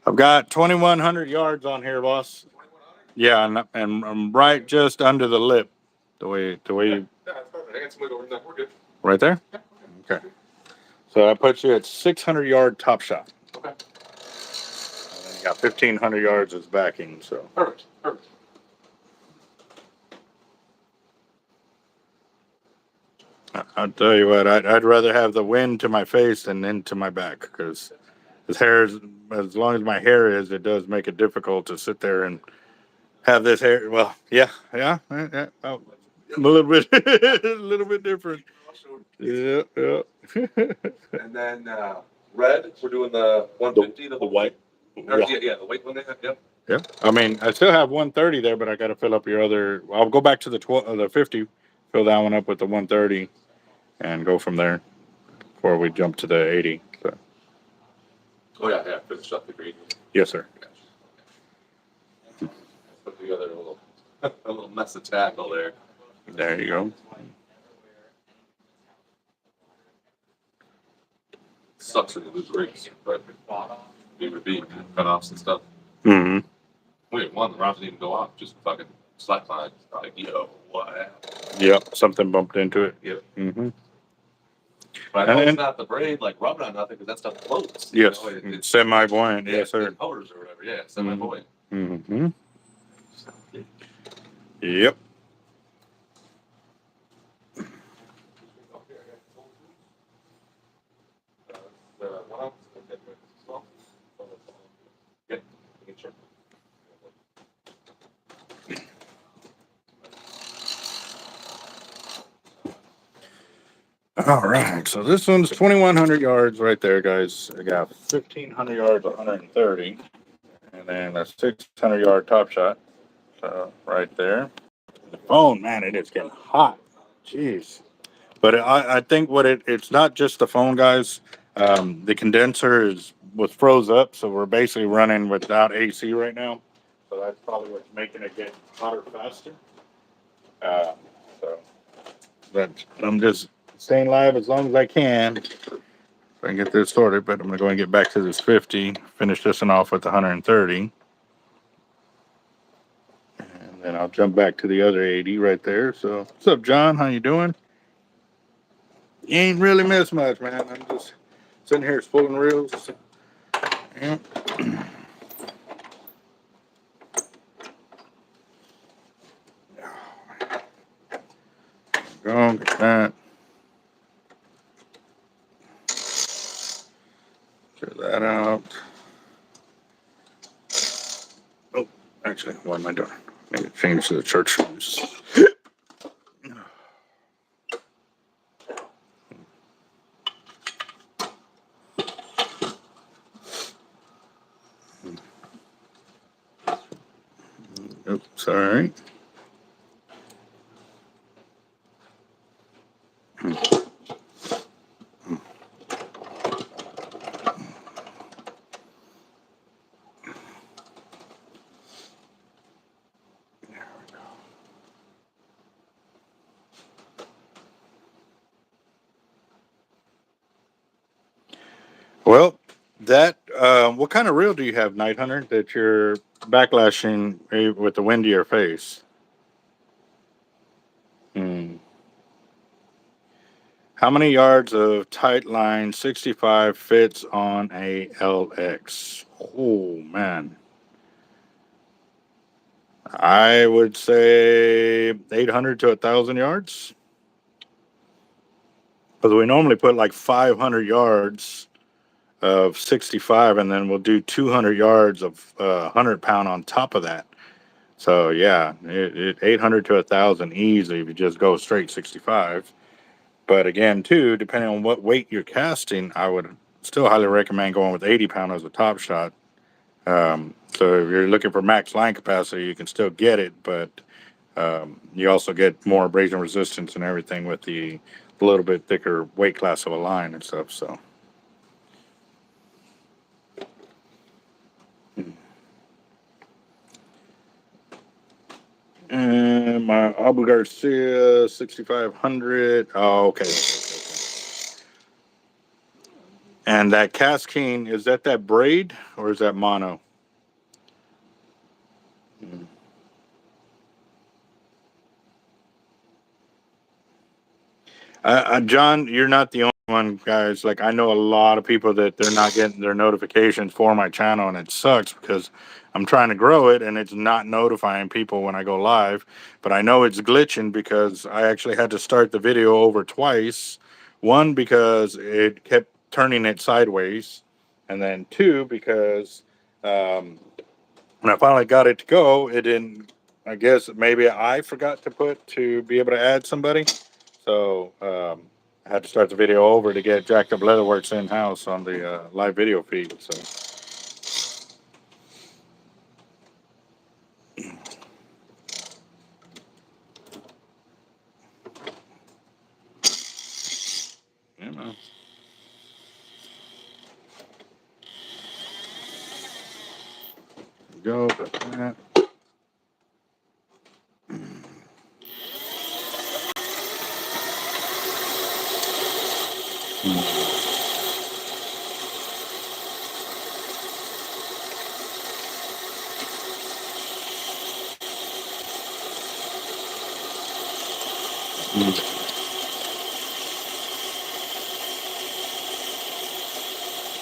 I've got 2,100 yards on here, boss. Yeah, and I'm right just under the lip. The way. Yeah, that's perfect. I got somebody over there. We're good. Right there? Yeah. Okay. So that puts you at 600 yard top shot. Okay. And then you got 1,500 yards as backing. So. Perfect. Perfect. I'll tell you what, I'd rather have the wind to my face than into my back, because as long as my hair is, it does make it difficult to sit there and have this hair. Well, yeah. Oh, a little bit, a little bit different. Yeah. And then red, we're doing the 150, the white. Or, yeah, the white one they have. Yep. Yeah. I mean, I still have 130 there, but I got to fill up your other. I'll go back to the 50, fill that one up with the 130, and go from there before we jump to the 80. So. Oh yeah. Finish up the green. Yes, sir. Put together a little mess of tackle there. There you go. Sucks when you lose rigs, but we would be cutoffs and stuff. Mm-hmm. Wait, the round didn't even go off, just fucking slackline. Like, yo, what? Yep. Something bumped into it. Yep. Mm-hmm. But I know it's not the braid, like rubbing on nothing, because that stuff floats. Yes. You know, It's semi-buoyant. Yes, sir. It hovers or whatever. Yeah, semi-buoyant. Mm-hmm. Yep. All right. So this one's 2,100 yards right there, guys. I got 1,500 yards, 130, and then a 600 yard top shot. So right there. The phone, man, it is getting hot. Jeez. But I think it's not just the phone, guys. The condenser was froze up, so we're basically running without AC right now. So that's probably what's making it get hotter faster. So but I'm just staying live as long as I can so I can get this sorted. But I'm gonna go and get back to this 50, finish this one off with 130, and then I'll jump back to the other 80 right there. So what's up, John? How you doing? You ain't really missed much, man. I'm just sitting here spooling reels. Yeah. Go get that. Clear that out. Oh, actually, what am I doing? Need to change to the church shoes. Oops, sorry. Well, what kind of reel do you have, Night Hunter, that you're backlashing with the wind to your face? Hmm. How many yards of tight line 65 fits on a LX? Oh, man. I would say 800 to 1,000 yards. Because we normally put like 500 yards of 65, and then we'll do 200 yards of 100-pound on top of that. So, yeah, 800 to 1,000 easy if you just go straight 65. But again, too, depending on what weight you're casting, I would still highly recommend going with 80-pound as a top shot. So if you're looking for max line capacity, you can still get it, but you also get more abrasion resistance and everything with the little bit thicker weight class of a line and stuff. So, and my Abu Garcia 6500. Oh, okay. And that casking, is that braid or is that mono? John, you're not the only one, guys. Like, I know a lot of people that they're not getting their notifications for my channel, and it sucks because I'm trying to grow it and it's not notifying people when I go live. But I know it's glitching because I actually had to start the video over twice. One, because it kept turning it sideways, and then two, because when I finally got it to go, it didn't. I guess maybe I forgot to be able to add somebody. So I had to start the video over to get Jacked Up Leatherworks in house on the live video feed. So you know, go with that.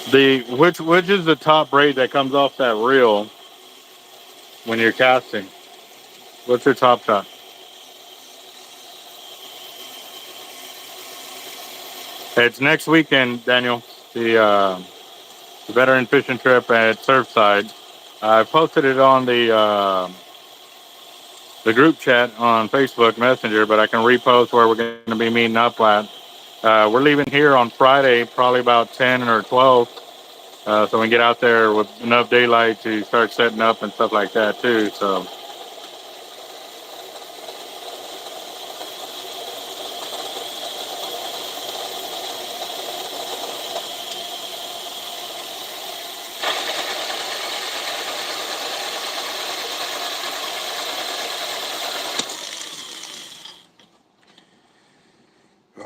The which is the top braid that comes off that reel when you're casting? What's your top shot? It's next weekend, Daniel. The veteran fishing trip at Surfside. I posted it on the group chat on Facebook Messenger, but I can repost where we're going to be meeting up at. We're leaving here on Friday, probably about 10 or 12, so we can get out there with enough daylight to start setting up and stuff like that too. So,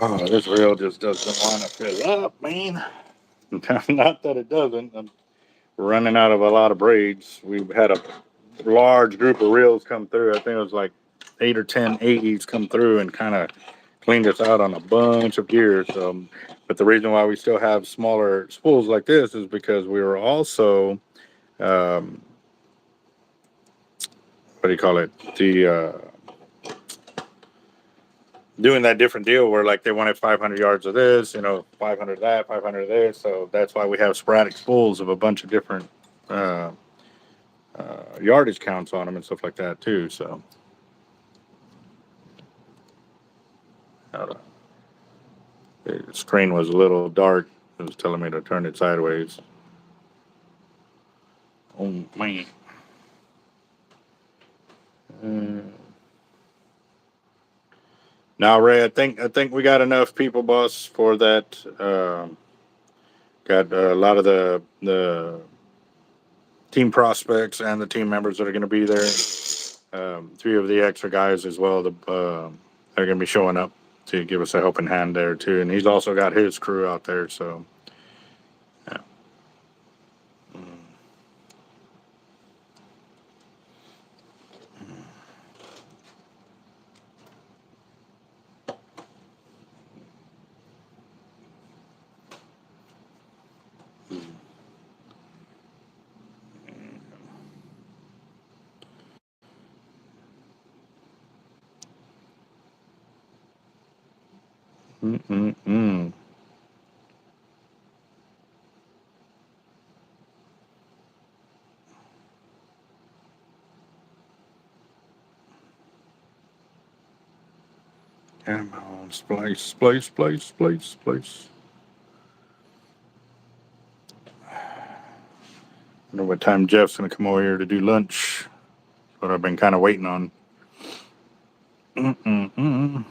oh, this reel just doesn't want to fill up, man. Not that it doesn't. I'm running out of a lot of braids. We've had a large group of reels come through. I think it was like 8 or 10 80s come through and kind of cleaned us out on a bunch of gear. So, but the reason why we still have smaller spools like this is because we were also, um, what do you call it? Doing that different deal where like they wanted 500 yards of this, 500 of that, 500 of this. So that's why we have sporadic spools of a bunch of different uh, yardage counts on them and stuff like that too. So. The screen was a little dark. It was telling me to turn it sideways. Oh man. Uh, now, Ray, I think we got enough people, boss, for that. Got a lot of the team prospects and the team members that are going to be there. Three of the extra guys as well. Are going to be showing up to give us a helping hand there too. And he's also got his crew out there. So. Yeah. Mm-mm-mm. Come on, splice, splice, splice, splice, splice. I wonder what time Jeff's gonna come over here to do lunch. That's what I've been kind of waiting on. Mm-mm-mm.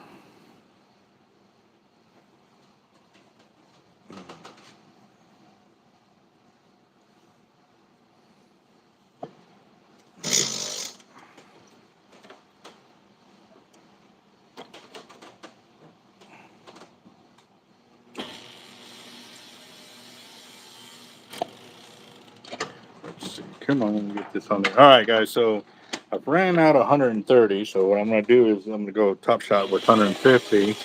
Let's see. Come on, get this on there. All right, guys. So I've ran out of 130. So what I'm gonna do is I'm gonna go top shot with 150,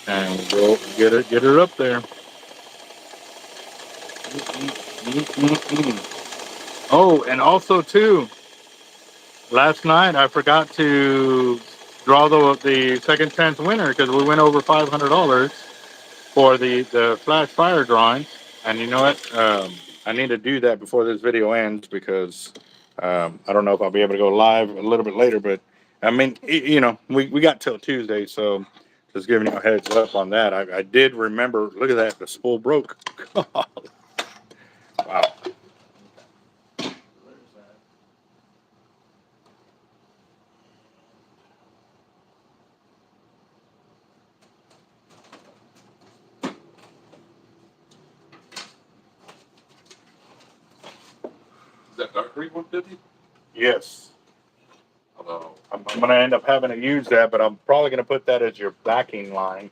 and go get it up there. Mm-mm-mm. Oh, and also too, last night I forgot to draw the second chance winner because we went over $500 for the flash fire drawing. And you know what? I need to do that before this video ends because I don't know if I'll be able to go live a little bit later. But I mean, you know, we got till Tuesday, so just giving you a heads up on that. I did remember. Look at that, the spool broke. Wow. Is that dark green 150? Yes. Although, I'm going to end up having to use that, but I'm probably going to put that as your backing line.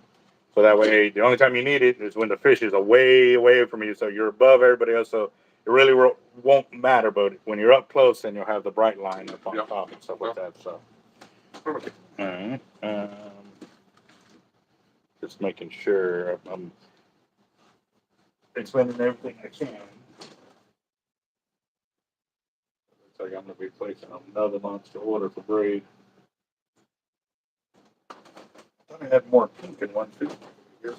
So that way, the only time you need it is when the fish is away from you. So you're above everybody else. So it really won't matter. But when you're up close, then you'll have the bright line up on top and stuff like that. So, perfect. all right. Just making sure I'm explaining everything I can. Looks like I'm going to be placing another monster order for braid. I thought I had more pink in one too. Yes.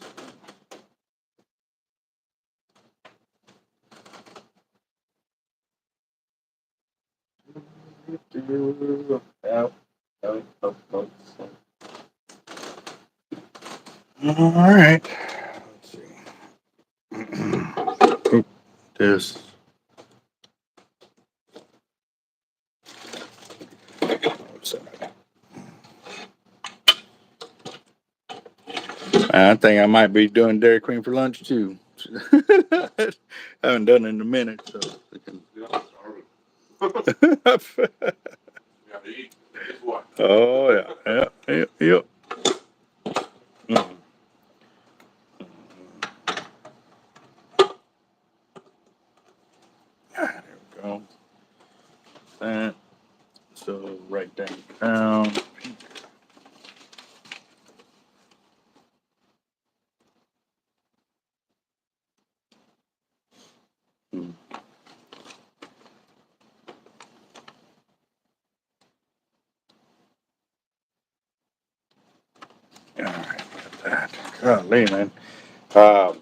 Yep. All right. Let's see. Oop, this. I think I might be doing Dairy Queen for lunch too. Haven't done it in a minute, so. Oh yeah, yep. Mm. There we go. That. So write that down. Hmm. All right, got that. Golly, man. Uh,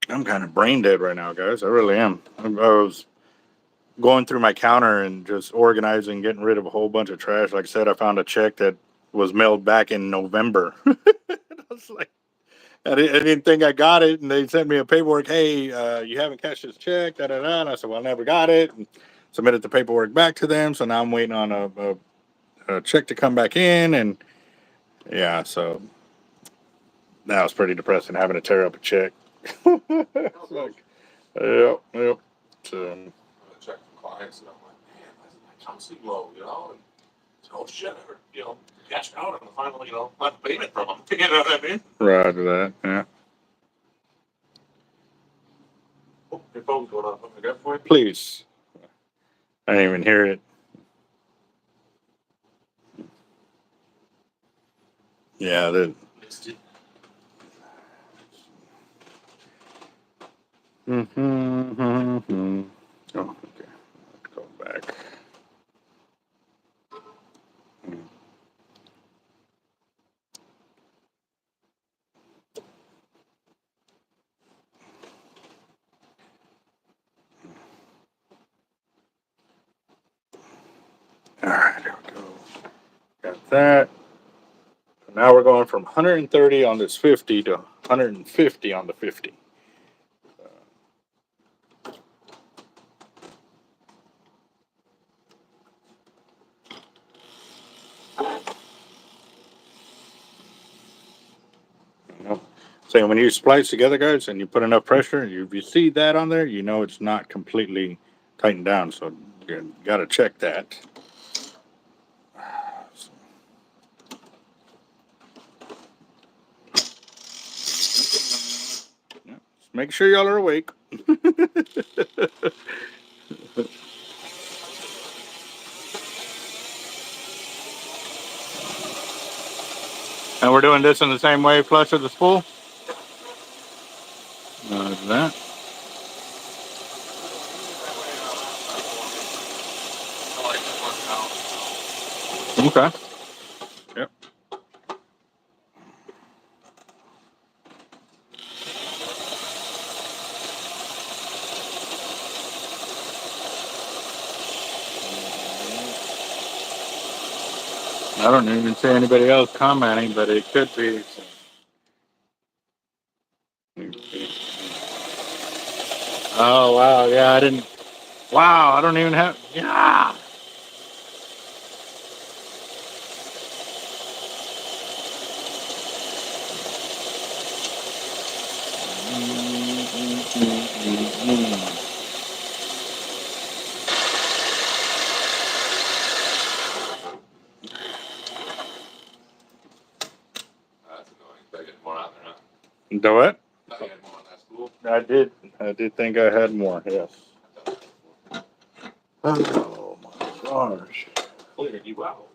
I'm kind of brain dead right now, guys. I really am. I was going through my counter and just organizing, getting rid of a whole bunch of trash. Like I said, I found a check that was mailed back in November. I was like, I didn't think I got it, and they sent me a paperwork. Hey, you haven't cashed this check. Da da da. And I said, well, I never got it. And submitted the paperwork back to them. So now I'm waiting on a check to come back in, and yeah, so that was pretty depressing having to tear up a check. It's like, yep. So, I check for clients and I'm like, man, why is my account seem low, you know? And oh shit, I heard, cashed out and finally, left payment from them. You know what I mean? right to that, yeah. Oh, your phone's going off. I got for you. Please. I didn't even hear it. Yeah, that. Mm-hmm. Oh, okay. Let's go back. that. Now we're going from 130 on this 50 to 150 on the 50. So when you splice together, guys, and you put enough pressure, if you see that on there, you know it's not completely tightened down. So you got to check that. Just make sure y'all are awake. And we're doing this in the same way, flush of the spool. Like that. Okay. Yep. I don't even see anybody else commenting, but it could be. Oh wow, yeah, I didn't. Wow, I don't even have. Yeah. That's annoying. Better get more out there, huh? Do what? Thought you had more on that spool. I did. I did think I had more. Yes. Oh my gosh. Cleared you out.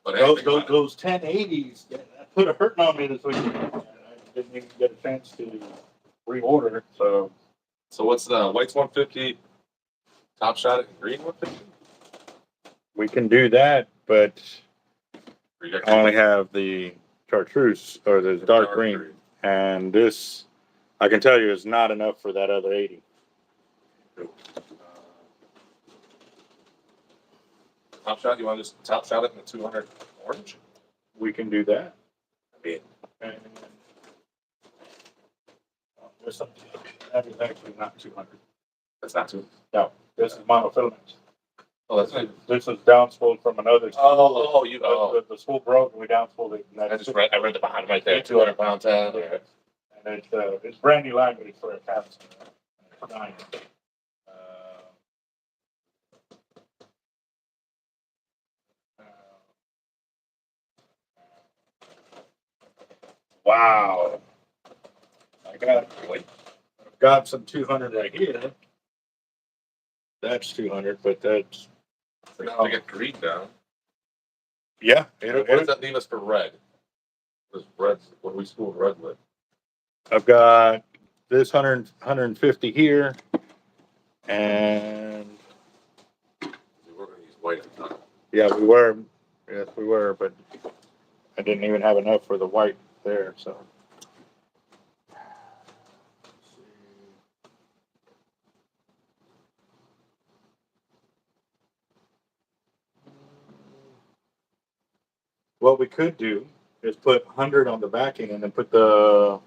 But Those 1080s that put a hurting on me this weekend. I didn't even get a chance to reorder. So what's the white's 150? Top shot and green 150? we can do that, but Or you got I only have the chartreuse or the dark green, and this I can tell you is not enough for that other 80. Top shot, you want to just top shot it in the 200 orange? We can do that. Yeah. And there's something that is actually not 200. That's not too. No, this is monofilament. Oh, that's right. This is downspooled from another. The spool broke and we downspooled it. And I just read. I read the bottom right there. 200-pound tab. Yeah. And it's brand new line, but it's for a cast. Nine. Wow. I've got some 200 right here. That's 200, but that's. So now we get green down. Yeah. What does that leave us for red? This red. What do we spool red with? I've got this 150 here. And. We were going to use white at the time. Yeah, we were. Yes, we were, but I didn't even have enough for the white there, so. What we could do is put 100 on the backing and then put the.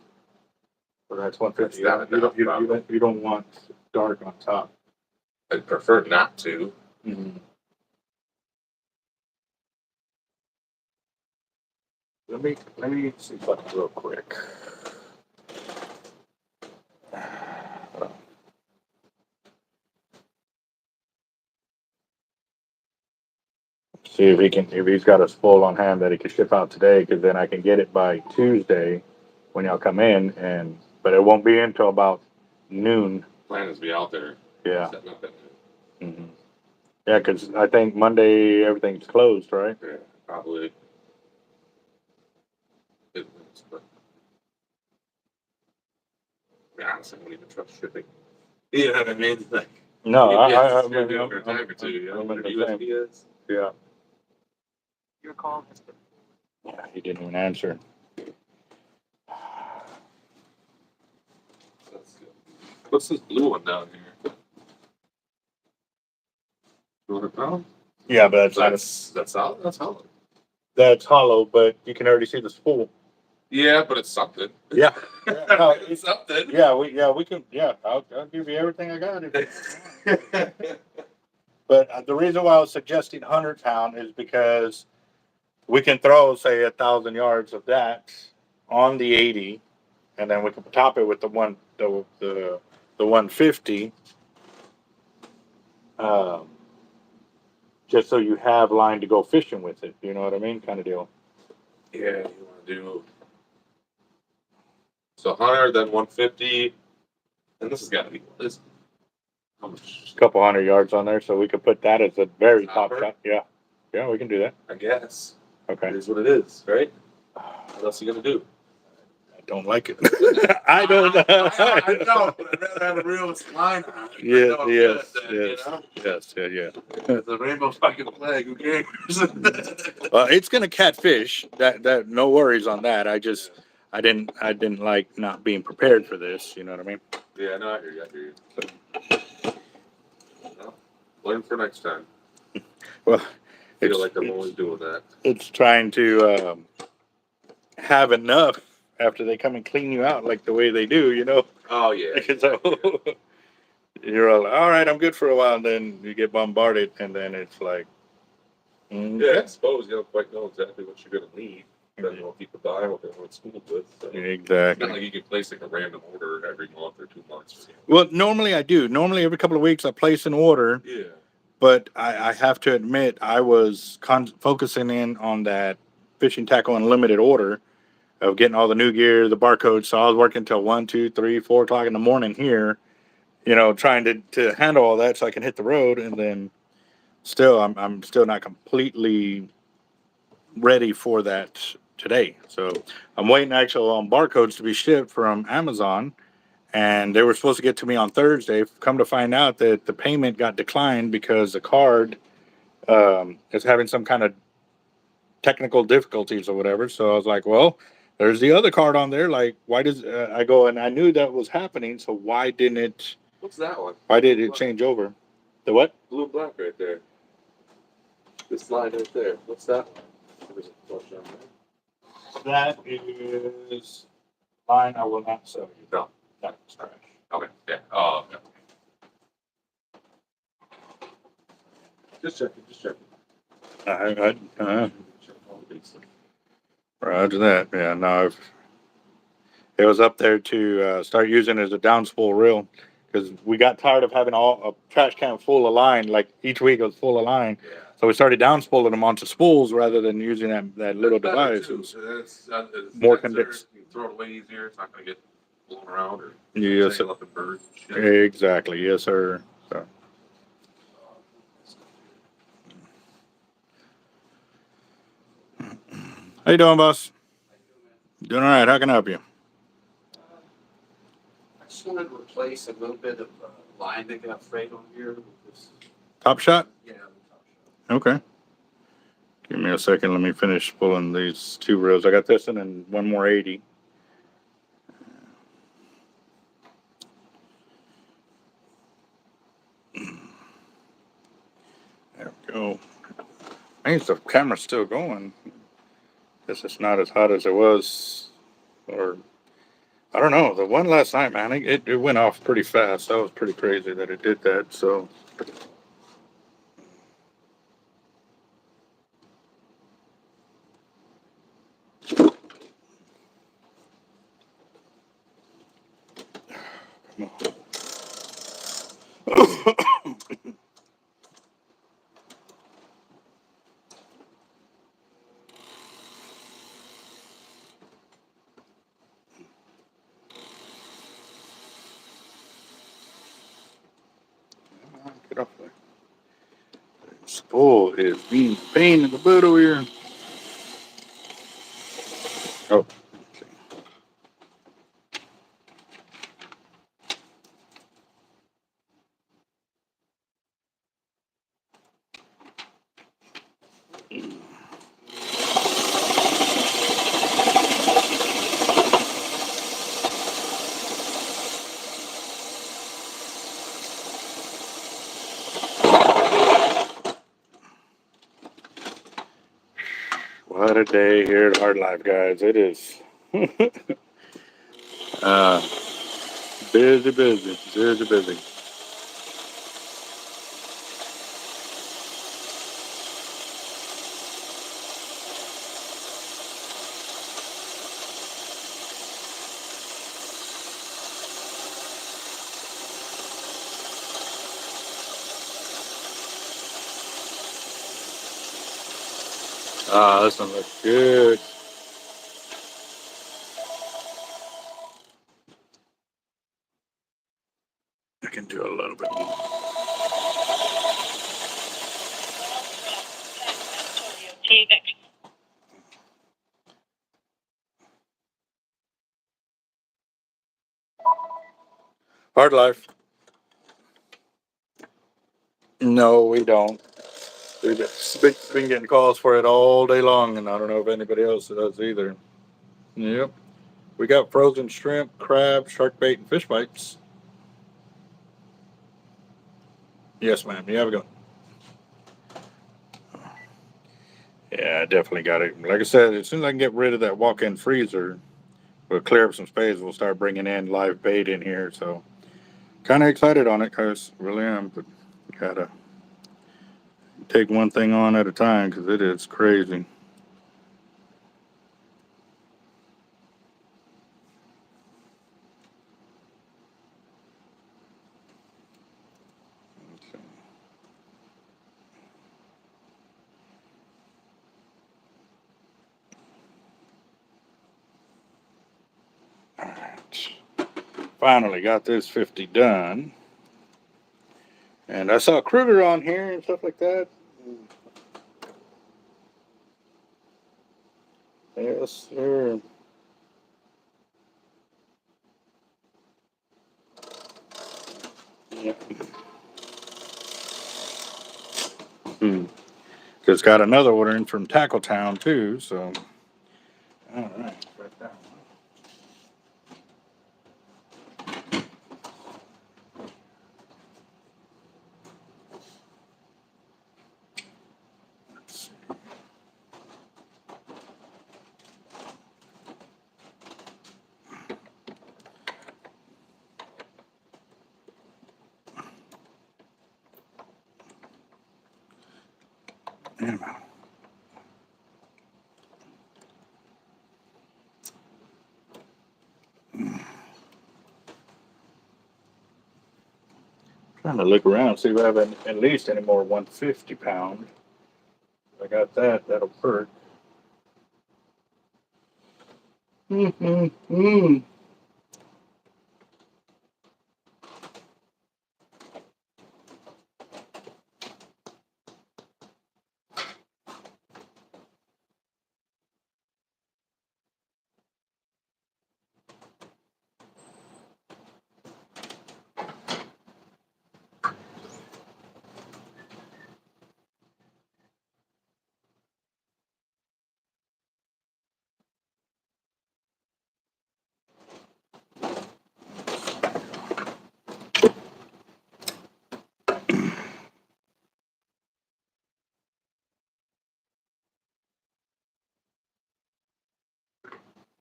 Well, that's 150. You don't want dark on top. I'd prefer not to. Mm-hmm. Let me see something real quick. See if he's got a spool on hand that he can ship out today, because then I can get it by Tuesday when y'all come in, but it won't be until about noon. Plan is to be out there. Yeah. Setting up that Mm-hmm. Yeah, because I think Monday everything's closed, right? yeah, probably. But honestly, I wouldn't even trust shipping. You know what I mean? It's like, No, I'm I'm in the same. Yeah. Your call has been. Yeah, he didn't even answer. What's this blue one down here? 200 pounds? Yeah, but That's solid. That's solid. that's hollow, but you can already see the spool. Yeah, but it's something. Yeah. No, It's something. we can. Yeah, I'll give you everything I got. But the reason why I was suggesting 100-pound is because we can throw, say, 1,000 yards of that on the 80, and then we can top it with the 150. Um, just so you have line to go fishing with it. You know what I mean? Kind of deal. Yeah, you want to do so 100, then 150, and this has got to be this. How much? A couple 100 yards on there, so we could put that as a very top Topper? shot. Yeah, yeah, we can do that. I guess. Okay. It is what it is, right? What else are you gonna do? I don't like it. I don't. I know, but I'd rather have a real line on it. Yes, I know yes, good, then, yes, You know? yes, yeah. It's a rainbow fucking flag. Who cares? It's gonna catfish. That no worries on that. I didn't like not being prepared for this. You know what I mean? Yeah, no, I hear you. I hear you. Well, learn for next time. Well, I feel like I'm always doing that. it's trying to have enough after they come and clean you out like the way they do. You know? Oh yeah. So you're all right. I'm good for a while, and then you get bombarded, and then it's like, Yeah, I suppose you don't quite know exactly what you're gonna need. Depending on what people buy, what they want school with. So. It's not Exactly. like you can place like a random order every month or 2 months. Well, normally I do. Normally every couple of weeks I place an order, Yeah. but I have to admit I was focusing in on that fishing tackle unlimited order of getting all the new gear, the barcodes. So I was working till 1, 2, 3, 4 o'clock in the morning here, you know, trying to handle all that so I can hit the road, and then still I'm still not completely ready for that today. So I'm waiting actually on barcodes to be shipped from Amazon, and they were supposed to get to me on Thursday. Come to find out that the payment got declined because the card is having some kind of technical difficulties or whatever. So I was like, well, there's the other card on there. Like, why does I go, and I knew that was happening. So why didn't it? What's that one? Why did it change over? The what? Blue and black right there. This line right there. What's that one? That is line I will not sell you. No. That's trash. Okay. Yeah. Oh. Okay. Just checking. Just checking. Roger that. Yeah, no, it was up there to start using it as a downspool reel because we got tired of having a trash can full of line. Like each week it was full of line. Yeah. So we started downspooling them onto spools rather than using that little device. It's More condensed. condensed. You can throw it away easier. It's not going to get blown around or Yes, tangle up in birds and shit. exactly. Yes, sir. So. How you doing, boss? Doing all right. How can I help you? I just wanted to replace a little bit of line that got frayed on here with this. Top shot? Yeah, the top Okay. Give me a second. Let me finish pulling these 2 reels. I got this one and one more 80. There we go. I think the camera's still going. Guess it's not as hot as it was. Or, I don't know. The one last night, man, it went off pretty fast. That was pretty crazy that it did that. So. Get off there. Spool is being a pain in the butt over here. Oh. What a day here at Hard Life, guys. It is busy, busy, busy, busy. Ah, this one looks good. I can do a little bit more. Hard Life. No, we don't. We've been getting calls for it all day long, and I don't know if anybody else does either. Yep. We got frozen shrimp, crab, shark bait, and fish bites. Yes, ma'am. You have a go. Yeah, I definitely got it. Like I said, as soon as I can get rid of that walk-in freezer, we'll clear up some space. We'll start bringing in live bait in here. So, kind of excited on it, cause really am. But gotta take one thing on at a time, cause it is crazy. All right. Finally got this 50 done. And I saw Kruger on here and stuff like that. Yes, sir. Yep. Just got another order in from Tackle Town too, so. All right. Got that one. Let's see. Ammo. Trying to look around, see if I have at least any more 150 pound. If I got that, that'll work. Mm-hmm.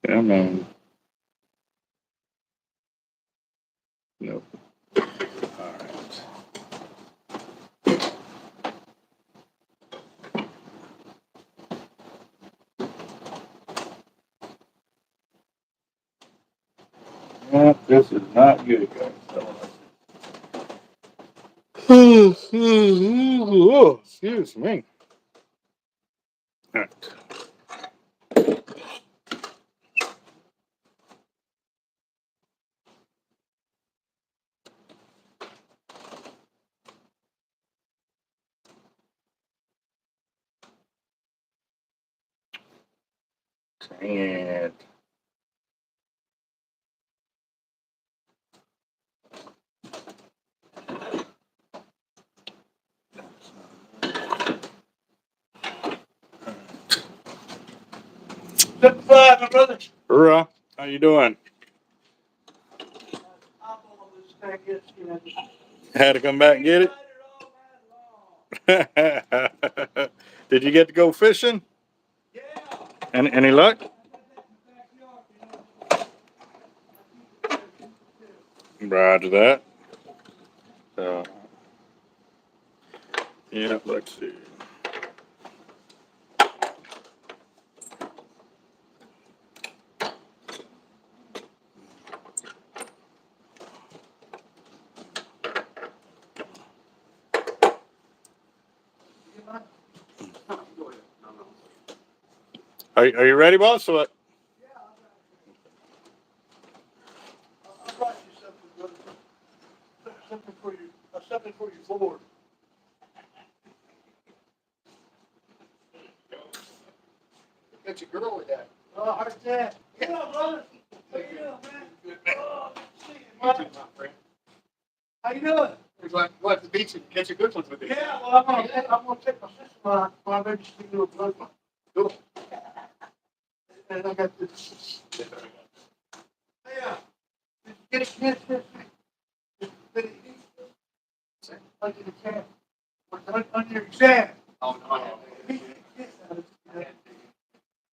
Come on. Nope. All right. Yeah, this is not good, guys. Oh, excuse me. All right. Dang it. Step aside, my brother. Hoorah. How you doing? I'm on this thing yesterday. Had to come back and get it? Did you get to go fishing? Yeah. Any luck? Roger that. Yeah, let's see. Are you ready, boss? Or what? I brought you something, brother. Something for your board. Got your girl with that. Oh, how's that? Yeah, brother. How you doing, man? Oh, see you, man. How you doing? We'll have to beat you and catch a good one with you. Yeah, well, I'm gonna take my sister, my baby, she do a blood one. Cool. And I got this. Yeah. Get it, get it. Like in the can. On your exam. Oh, no.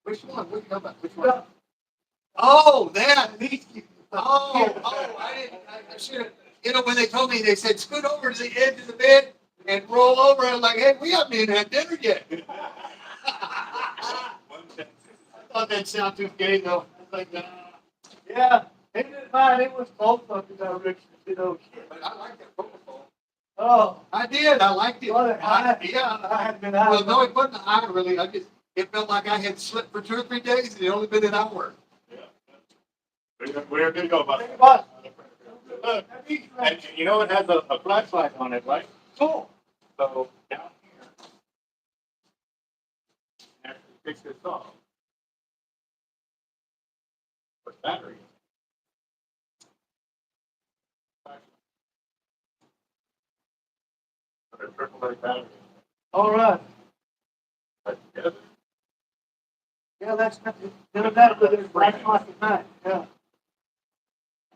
Which one? What you know about? Which one? Oh, that. I didn't. I should have. You know, when they told me, they said, scoot over to the edge of the bed and roll over. I was like, hey, we haven't even had dinner yet. I thought that sounded too gay, though. I was like, yeah, they didn't mind. It was both of them, you know. But I like that propofol. Oh, I did. I liked it. Well, I had been out. Well, no, it wasn't high, really. It felt like I had slept for 2 or 3 days, and it only been an hour. Yeah. We're good to go, bud. Look, And you know it has a flashlight on it, right? cool. So down here, after you fix this off, put battery in. Put a AAA battery in. All right. Put together. Yeah, that's that with it. Black market night. Yeah.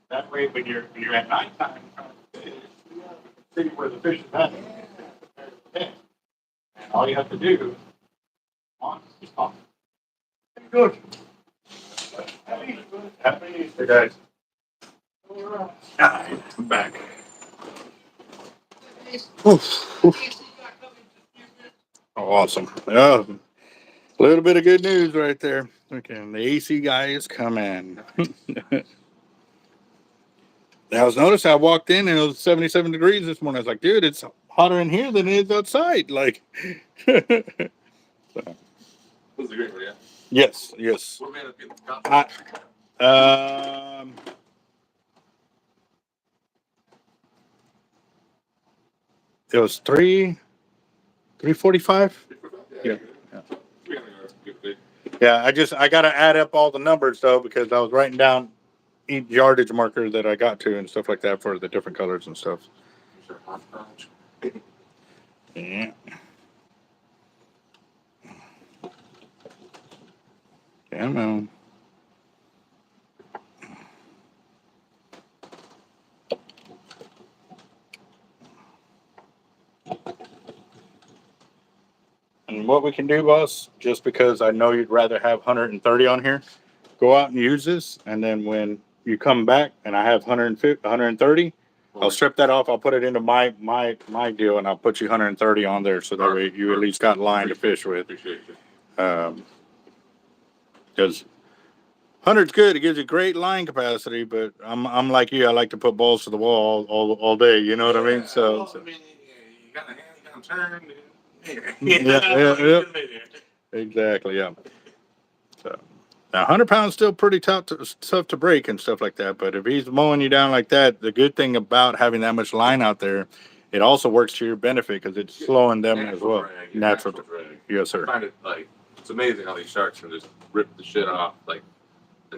That way, when you're at nighttime, trying to fish, you can see where the fish is at. And all you have to do is talk. Good. Happy Easter, guys. All right. I'm back. Awesome. Yeah. A little bit of good news right there. Okay, the AC guy is coming. I was noticing I walked in and it was 77 degrees this morning. I was like, dude, it's hotter in here than it is outside. Like, This is a great one, yeah. yes. What man is getting the cop? It was 345. Yeah. Yeah, I gotta add up all the numbers though, because I was writing down each yardage marker that I got to and stuff like that for the different colors and stuff. Yeah. Come on. And what we can do, boss, just because I know you'd rather have 130 on here, go out and use this, and then when you come back and I have 150, 130, I'll strip that off. I'll put it into my deal, and I'll put you 130 on there, so that way you at least got line to fish with. Appreciate you. Because 100's good. It gives you great line capacity, but I'm like you. I like to put balls to the wall all day. You know what I mean? So. You got a hand, you got to turn. Yeah. Exactly. Yeah. So. Now, 100 pounds still pretty tough to break and stuff like that. But if he's mowing you down like that, the good thing about having that much line out there, it also works to your benefit because it's slowing them as well. Natural drag. Yes, I sir. find it it's amazing how these sharks can just rip the shit off, and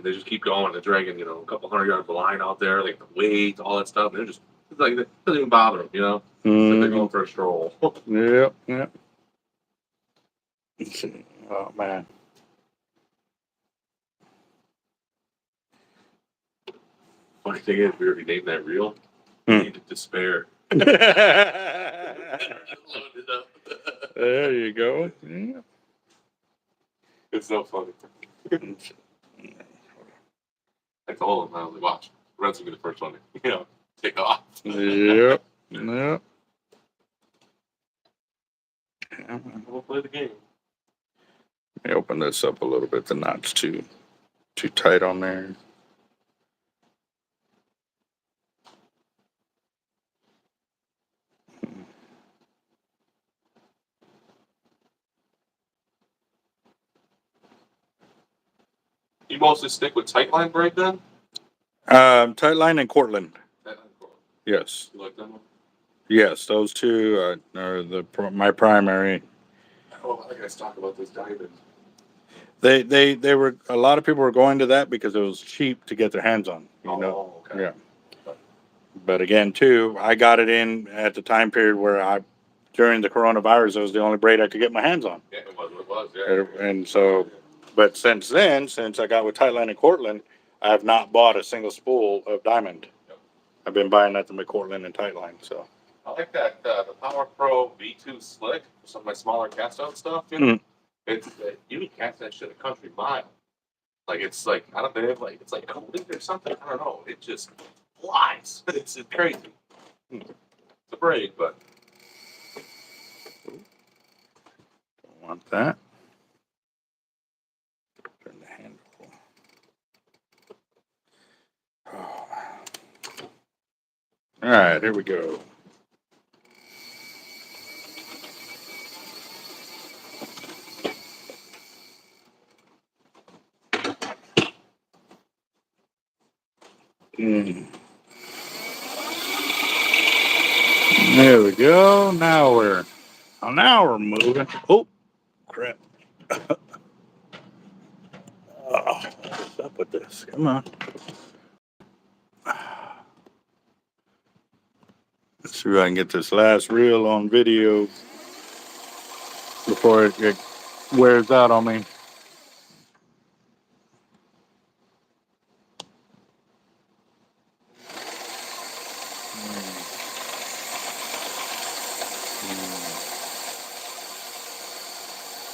they just keep going. They're dragging, a couple 100 yards of line out there, like the weight, all that stuff. And they're just it doesn't even bother them, It's like they're going for a stroll. Yep. Let's see. Oh man. Funny thing is, we already named that reel. We needed despair. There you go. Yeah. It's so funny. I told him, I was like, watch, Reds will be the first one to, take off. Yep. Yep. We'll play the game. Let me open this up a little bit. The knot's too tight on there. You mostly stick with tight line braid then? Tight line and Cortland. Tight line braid. Yes. You like them? Yes, those two are my primary. Oh, I think I talk about this diamond. They were, a lot of people were going to that because it was cheap to get their hands on. Okay. Yeah. But again, too, I got it in at the time period where during the coronavirus, it was the only braid I could get my hands on. Yeah, it was what it was. Yeah. And so, but since then, since I got with Tightline and Cortland, I have not bought a single spool of diamond. Yep. I've been buying nothing but Cortland and Tightline. So I like that the Power Pro V2 slick for some of my smaller cast out stuff. It's you can cast that shit a country mile. Like it's like I don't know, it's like coated or something. I don't know. It just flies. It's crazy. It's a braid, but don't want that. Turn the handle. Oh. All right, here we go. There we go. Now we're moving. Oh, crap. What's up with this? Come on. Let's see if I can get this last reel on video before it wears out on me.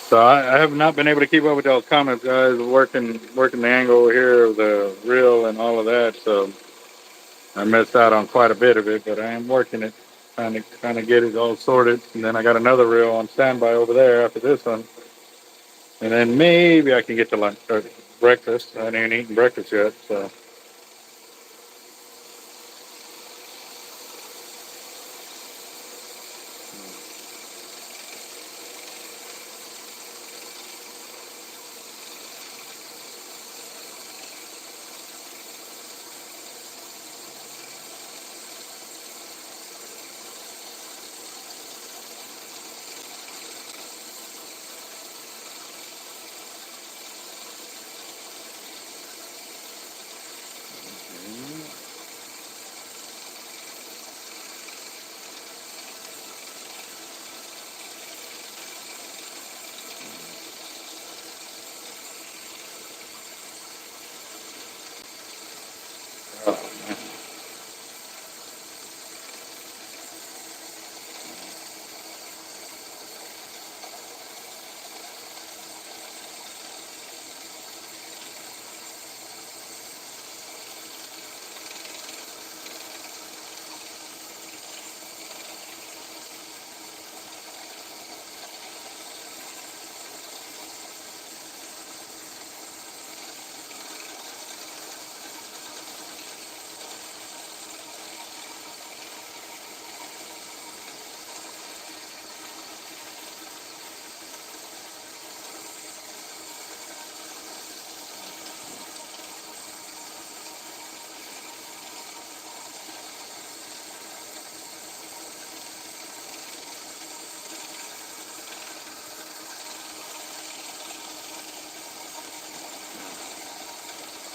So I have not been able to keep up with those comments, guys. Working the angle over here of the reel and all of that. So I missed out on quite a bit of it, but I am working it, trying to get it all sorted. And then I got another reel on standby over there after this one. And then maybe I can get to lunch or breakfast. I ain't eaten breakfast yet, so.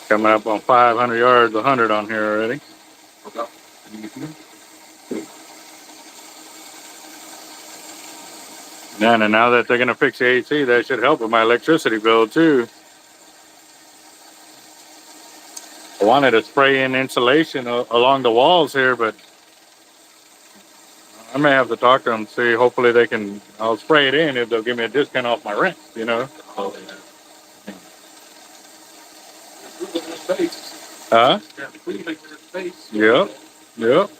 Coming up on 500 yards, 100 on here already. Man, and now that they're going to fix the AC, that should help with my electricity bill too. I wanted to spray in insulation along the walls here, but I may have to talk to them, see, hopefully I'll spray it in if they'll give me a discount off my rent, space. Huh? Yeah, we make that space. Yep. Yep.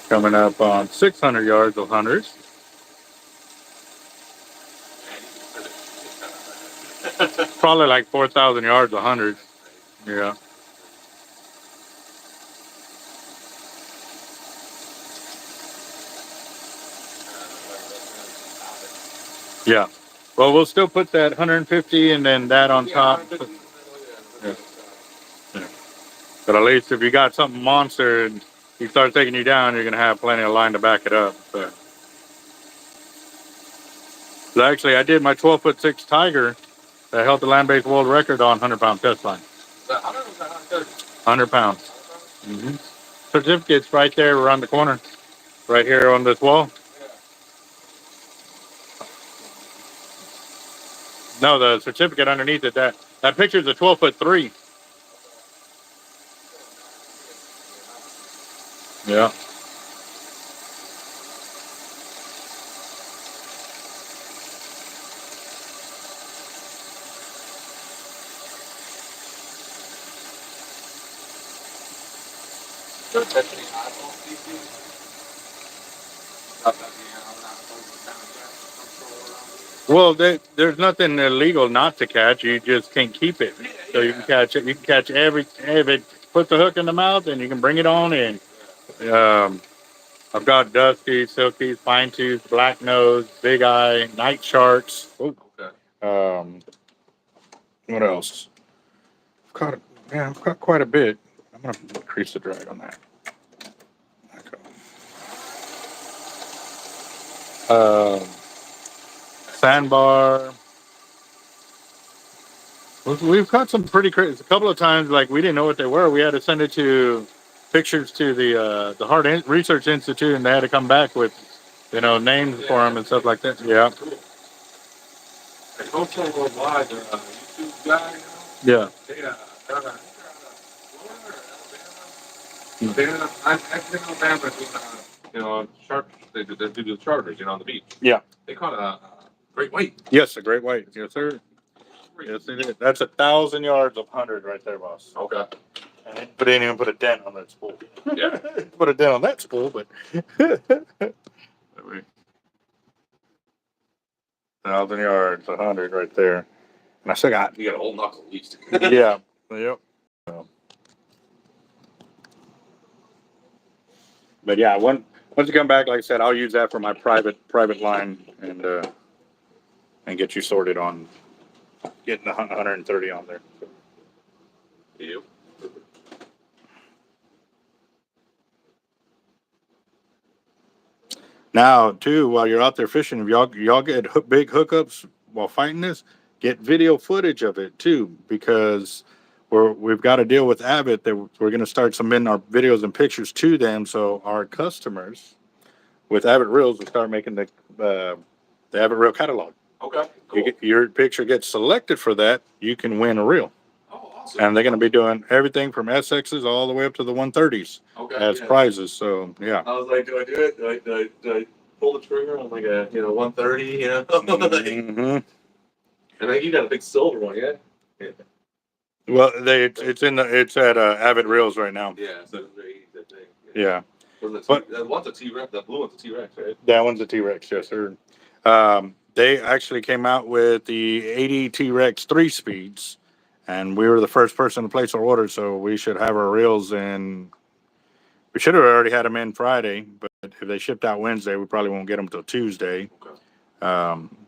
Coming up on 600 yards of hunters. Probably like 4,000 yards of hunters. Yeah. Yeah. Well, we'll still put that 150 and then that on top. Yeah. Yeah. But at least if you got something monster and he starts taking you down, you're going to have plenty of line to back it up. So actually, I did my 12'6" Tiger that held the land-based world record on 100-pound test line. 100 pounds. Mm-hmm. Certificate's right there around the corner, right here on this wall. No, the certificate underneath it. That picture's a 12'3". Yeah. Well, there's nothing illegal not to catch. You just can't keep it. So you can catch it. You can catch if it puts the hook in the mouth, and you can bring it on in. I've got duskies, silkies, pine tooth, black nose, big eye, night sharks. Oh, what else? I've caught quite a bit. I'm gonna increase the drag on that. Sandbar. We've caught some pretty crazy. A couple of times, like we didn't know what they were. We had to send it to pictures to the Hart Research Institute, and they had to come back with, names for them and stuff like that. Yeah. And also worldwide, the YouTube guy, Yeah. they Florida or Alabama. They're I think Alabama doing shark. They do the charters, on the beach. Yeah. They caught a great white. Yes, a great white. Yes, sir. Yes, they did. That's 1,000 yards of 100 right there, boss. Okay. And they didn't even put a dent on that spool. Yeah. Put a dent on that spool, but 1,000 yards, 100 right there. And I still got. You got a whole knuckle at least. Yeah. Yep. But yeah, once you come back, like I said, I'll use that for my private line and get you sorted on getting the 130 on there. Yep. Now, too, while you're out there fishing, if y'all get big hookups while fighting this, get video footage of it too, because we've got to deal with Avet that we're going to start submitting our videos and pictures to them, so our customers with Avet Reels will start making the Avet Reel catalog. Okay. Cool. Your picture gets selected for that, you can win a reel. Oh, awesome. And they're going to be doing everything from SXs all the way up to the 130s as prizes. So yeah. I was like, do I do it? Do I pull the trigger on like a 130? Mm-hmm. And you got a big silver one, yeah? Well, it's at Avid Reels right now. Yeah, so that thing. Yeah. That one's a T-Rex. That blue one's a T-Rex, right? That one's a T-Rex, yes, sir. They actually came out with the 80 T-Rex 3-speeds, and we were the first person to place our order, so we should have our reels in. We should have already had them in Friday, but if they shipped out Wednesday, we probably won't get them till Tuesday. Okay.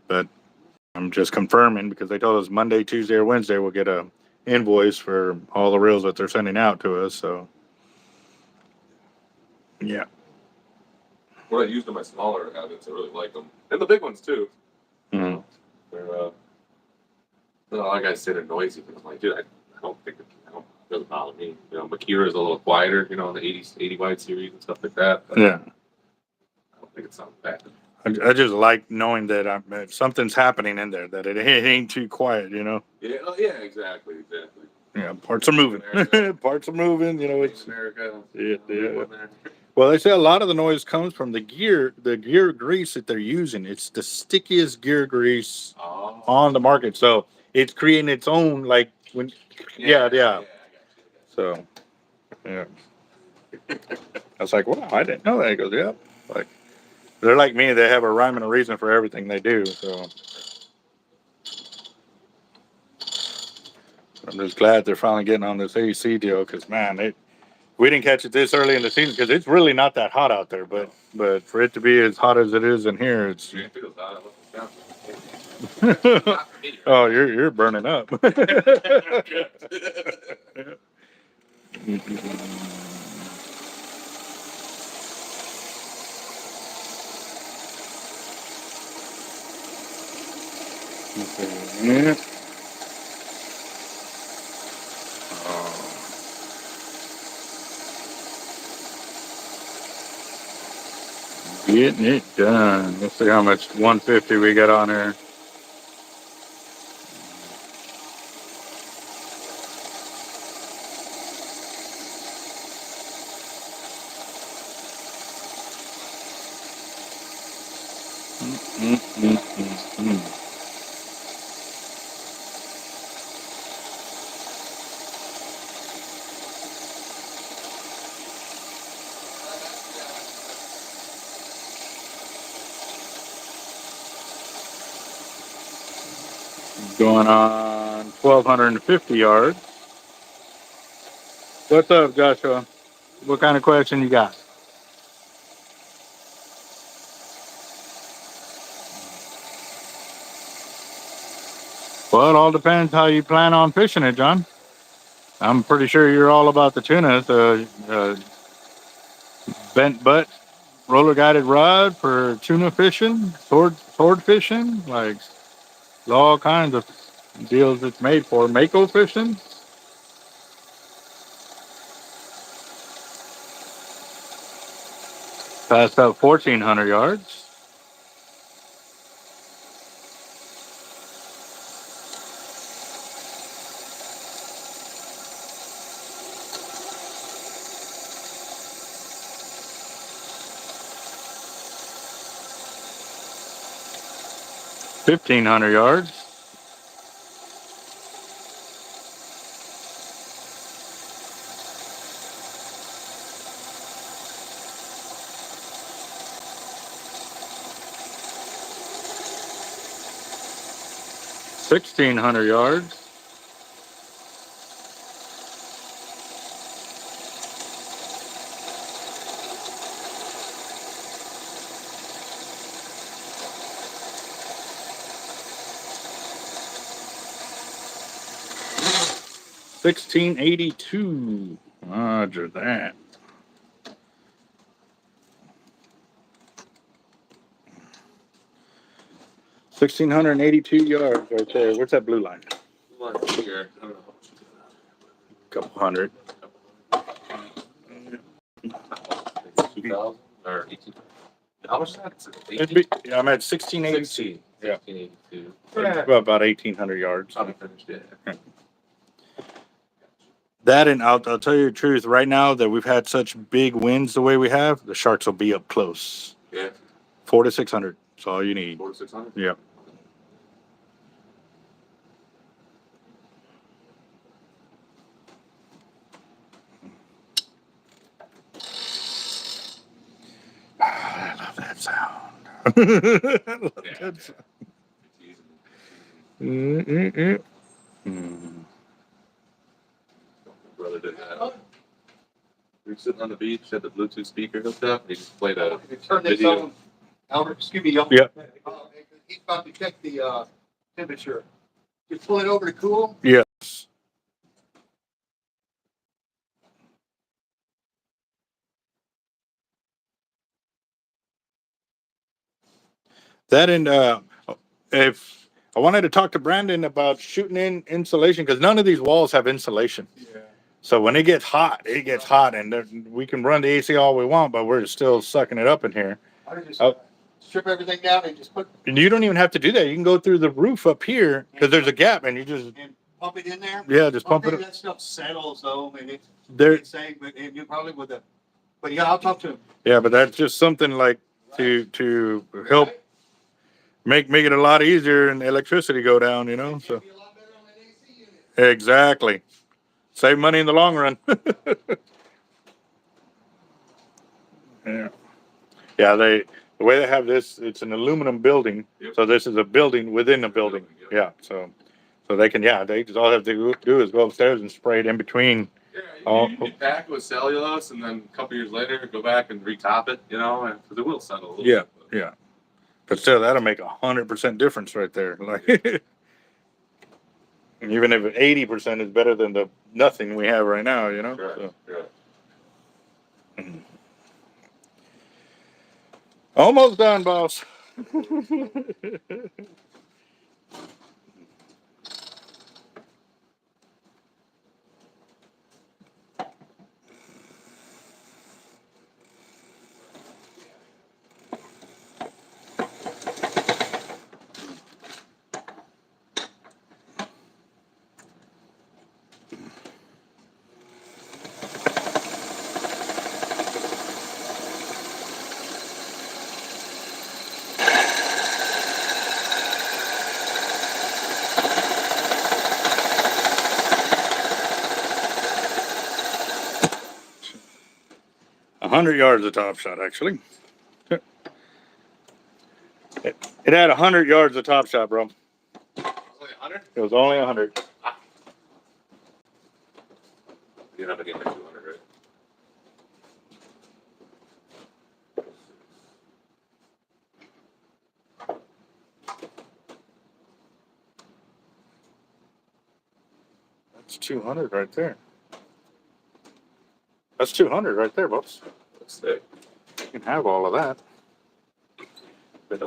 But I'm just confirming because they told us Monday, Tuesday, or Wednesday we'll get a invoice for all the reels that they're sending out to us. So, yeah. What I used in my smaller habits, I really like them, and the big ones too. Mm-hmm. They're like I said, they're noisy, but I'm like, dude, I don't think it doesn't bother me. Makira is a little quieter, in the 80 wide series and stuff like that. But yeah. I don't think it sounds bad. I just like knowing that something's happening in there, that it ain't too quiet, you know? Yeah, oh, yeah, exactly. Yeah, parts are moving. Parts are moving, you know, it's, America. yeah. Well, they say a lot of the noise comes from the gear grease that they're using. It's the stickiest gear grease Oh. on the market. So it's creating its own, like, when, yeah. So, yeah. I was like, wow, I didn't know that. He goes, yeah. Like, they're like me. They have a rhyme and a reason for everything they do. So I'm just glad they're finally getting on this AC deal. Because, man, we didn't catch it this early in the season because it's really not that hot out there. But for it to be as hot as it is in here, it's. Oh, you're burning up. Yeah. Getting it done. Let's see how much 150 we got on here. Going on 1,250 yards. What's up, Joshua? What kind of question you got? Well, it all depends how you plan on fishing it, John. I'm pretty sure you're all about the tuna. Bent butt, roller guided rod for tuna fishing, sword fishing, like all kinds of deals it's made for. Mako fishing. Passed up 1,400 yards. $1,500 yards. $1,600. $1,682. Roger that. 1,682 yards right there. Where's that blue line? Here. I don't know. Couple hundred. 2,000 or 18. How much is that? It'd be, yeah, I'm at 1,682. 16. Yeah. 1682. About 1,800 yards. I'll be finished, yeah. That, and I'll tell you the truth. Right now that we've had such big winds the way we have, the sharks will be up close. Yeah. 400 to 600. That's all you need. 400 to 600? Yeah. I love that sound. I love that sound. Brother did that. We were sitting on the beach, had the Bluetooth speaker hooked up, and he just played a Turn this video. on. Albert, excuse me, y'all. Yeah. He's about to check the temperature. You pull it over to cool. Yes. That, and if I wanted to talk to Brandon about shooting in insulation, because none of these walls have insulation. Yeah. So when it gets hot, and we can run the AC all we want, but we're still sucking it up in here. I just, Oh. strip everything down and just put And you don't even have to do that. You can go through the roof up here because there's a gap, and you just and pump it in there. yeah, just pump Maybe it. that stuff settles though, and it's There, safe, but you probably with the. But yeah, I'll talk to him. yeah, but that's just something like to help make it a lot easier and electricity go down. You know, so It'd be a lot better on that AC unit. exactly save money in the long run. Yeah, yeah. The way they have this, it's an aluminum building, Yep. so this is a building within a building. Yeah, so they can they just all have to do is go upstairs and spray it in between. Yeah, Oh. you can pack it with cellulose and then a couple years later go back and retop it, you know, and because it will settle a little Yeah, bit. yeah. But still, that'll make 100% difference right there. Like, even if 80% is better than the nothing we have right now, you know. Correct, So. correct. Almost done, boss. A 100 yards of top shot, actually. It had 100 yards of top shot, bro. Only 100? It was only 100. You're not gonna get like 200, right? That's 200 right there. That's 200 right there, boss. Looks thick. You can have all of that. But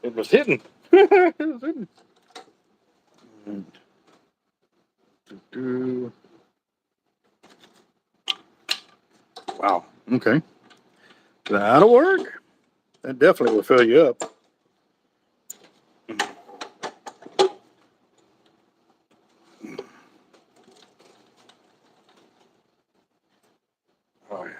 it was hidden. It was hidden. Wow. Okay. That'll work. That definitely will fill you up. Oh, yeah.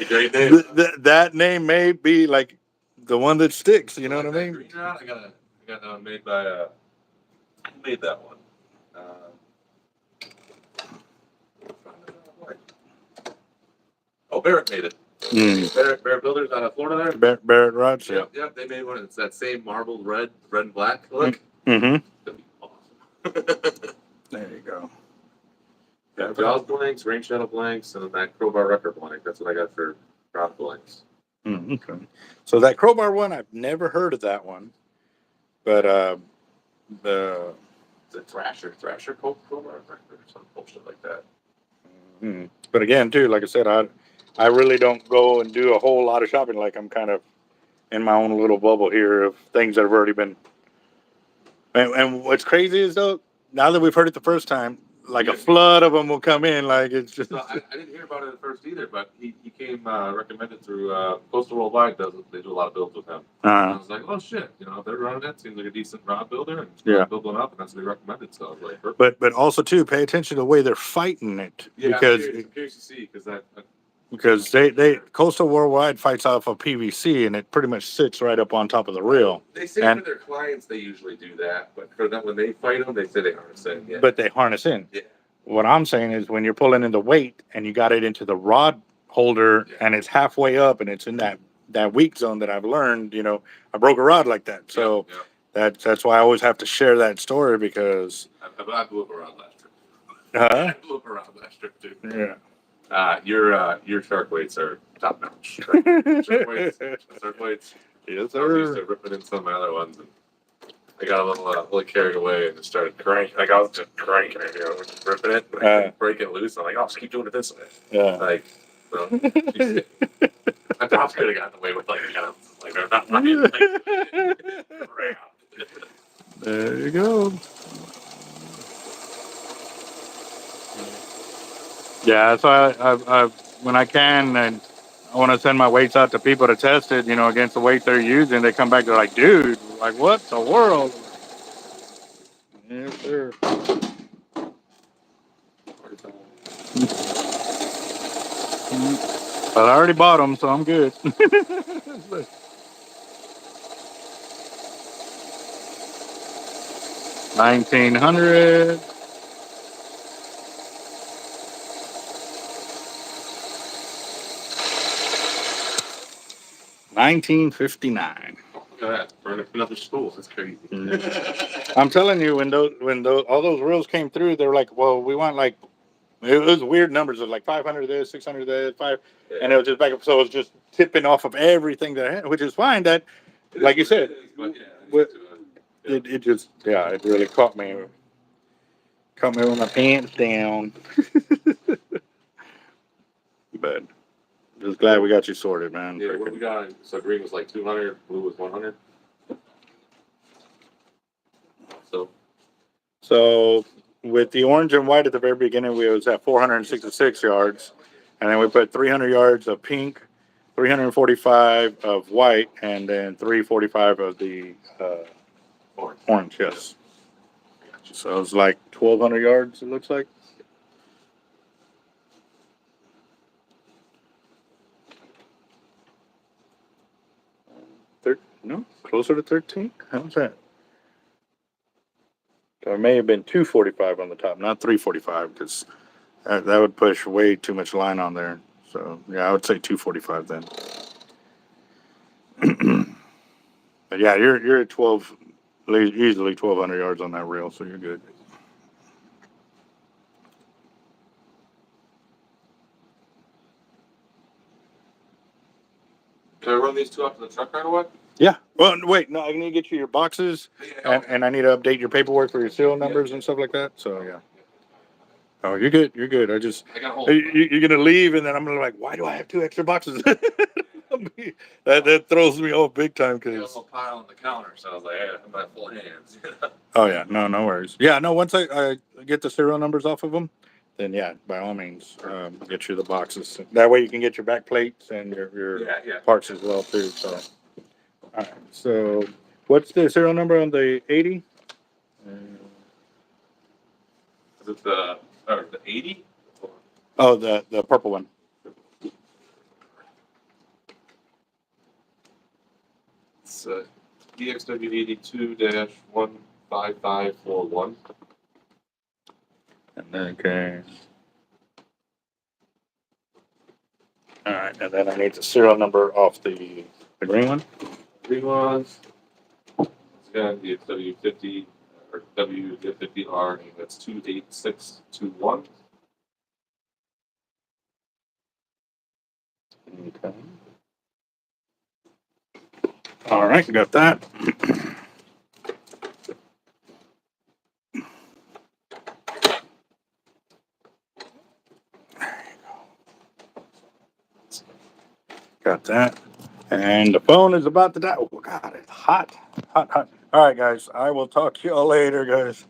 Great name. That name may be like the one that sticks. You know what I mean? Green rod? I got that one made by who made that one? Barrett made it. Barrett Builders out of Florida there. Barrett rods. Yeah. Yep, they made one. It's that same marbled red and black look. Mm-hmm. That'd be awesome. There you go. Got jaws blanks, rain shadow blanks, and that crowbar record blank. That's what I got for drop blanks. Okay. So that crowbar one, I've never heard of that one, but the Thrasher crowbar record or some bullshit like that. but again, too, like I said, I really don't go and do a whole lot of shopping. Like I'm kind of in my own little bubble here of things that have already been. And what's crazy is though, now that we've heard it the first time, like a flood of them will come in. Like it's just. So I didn't hear about it at first either, but he came recommended through Coastal Worldwide. They do a lot of builds with him. And I was like, oh shit, you know, they're running it. Seems like a decent rod builder, and build one up, and that's what they recommended. So I was like, perfect. But also too, pay attention to the way they're fighting it because I'm curious to see because they Coastal Worldwide fights off of PVC and it pretty much sits right up on top of the reel. They say for their clients they usually do that, but for them when they fight them, they say they harness in. Yeah. But they harness in. Yeah. What I'm saying is when you're pulling in the weight and you got it into the rod holder and it's halfway up and it's in that weak zone that I've learned, you know, I broke a rod like that. So that's why I always have to share that story because I blew up a rod last trip. I blew up a rod last trip too. Yeah. Your shark weights are top notch. Shark weights. Yes, I was used sir. to ripping in some of my other ones, and I got a little carried away and just started cranking. Like I was just cranking it, you know, ripping it, and I couldn't break it loose. I'm like, I'll just keep doing it this way. Yeah. Like, so, my pops could have gotten away with like, you know, like they're not right. There you go. Yeah, so I when I can, and I want to send my weights out to people to test it, against the weight they're using. They come back, they're like, dude, like, what the world? Yes, sir. But I already bought them, so I'm good. 1900. 1959. Look at that. Burning up another school. That's crazy. I'm telling you, when all those reels came through, they were like, well, we want like, it was weird numbers of like 500 this, 600 this, five, and it was just back up. So it was just tipping off of everything that I had, which is fine. That, like you said, it just, yeah, it really caught me with my pants down. But just glad we got you sorted, man. Yeah, what we got? So green was like 200, blue was 100. So with the orange and white at the very beginning, we was at 466 yards, and then we put 300 yards of pink, 345 of white, and then 345 of the orange. Yes. So it's like 1,200 yards. It looks like. No, closer to 13. How's that? Or may have been 245 on the top, not 345, because that would push way too much line on there. So yeah, I would say 245 then. But yeah, you're at 12, easily 1,200 yards on that reel, so you're good. Can I run these two up to the truck right away? Yeah. Well, wait, no, I need to get you your boxes, and I need to update your paperwork for your serial numbers and stuff like that. So yeah. Oh, you're good. You're good. I got hold. you're gonna leave, and then I'm gonna like, why do I have 2 extra boxes? that throws me off big time. There's a Cause little pile on the counter, so I was like, hey, I'm at full hands. oh yeah, no worries. Yeah, no. Once I get the serial numbers off of them, then yeah, by all means, get you the boxes. That way you can get your back plates and your parts as well too. So, all right. So, what's the serial number on the 80? Is it the 80? Oh, the purple one. It's DXW82-15541. Okay. All right, and then I need the serial number off the green one. Green ones. It's got DXW50 or W50R, and that's 28621. Okay. All right, got that. Got that. And the phone is about to die. Oh, God, it's hot. Hot. All right, guys. I will talk to y'all later, guys.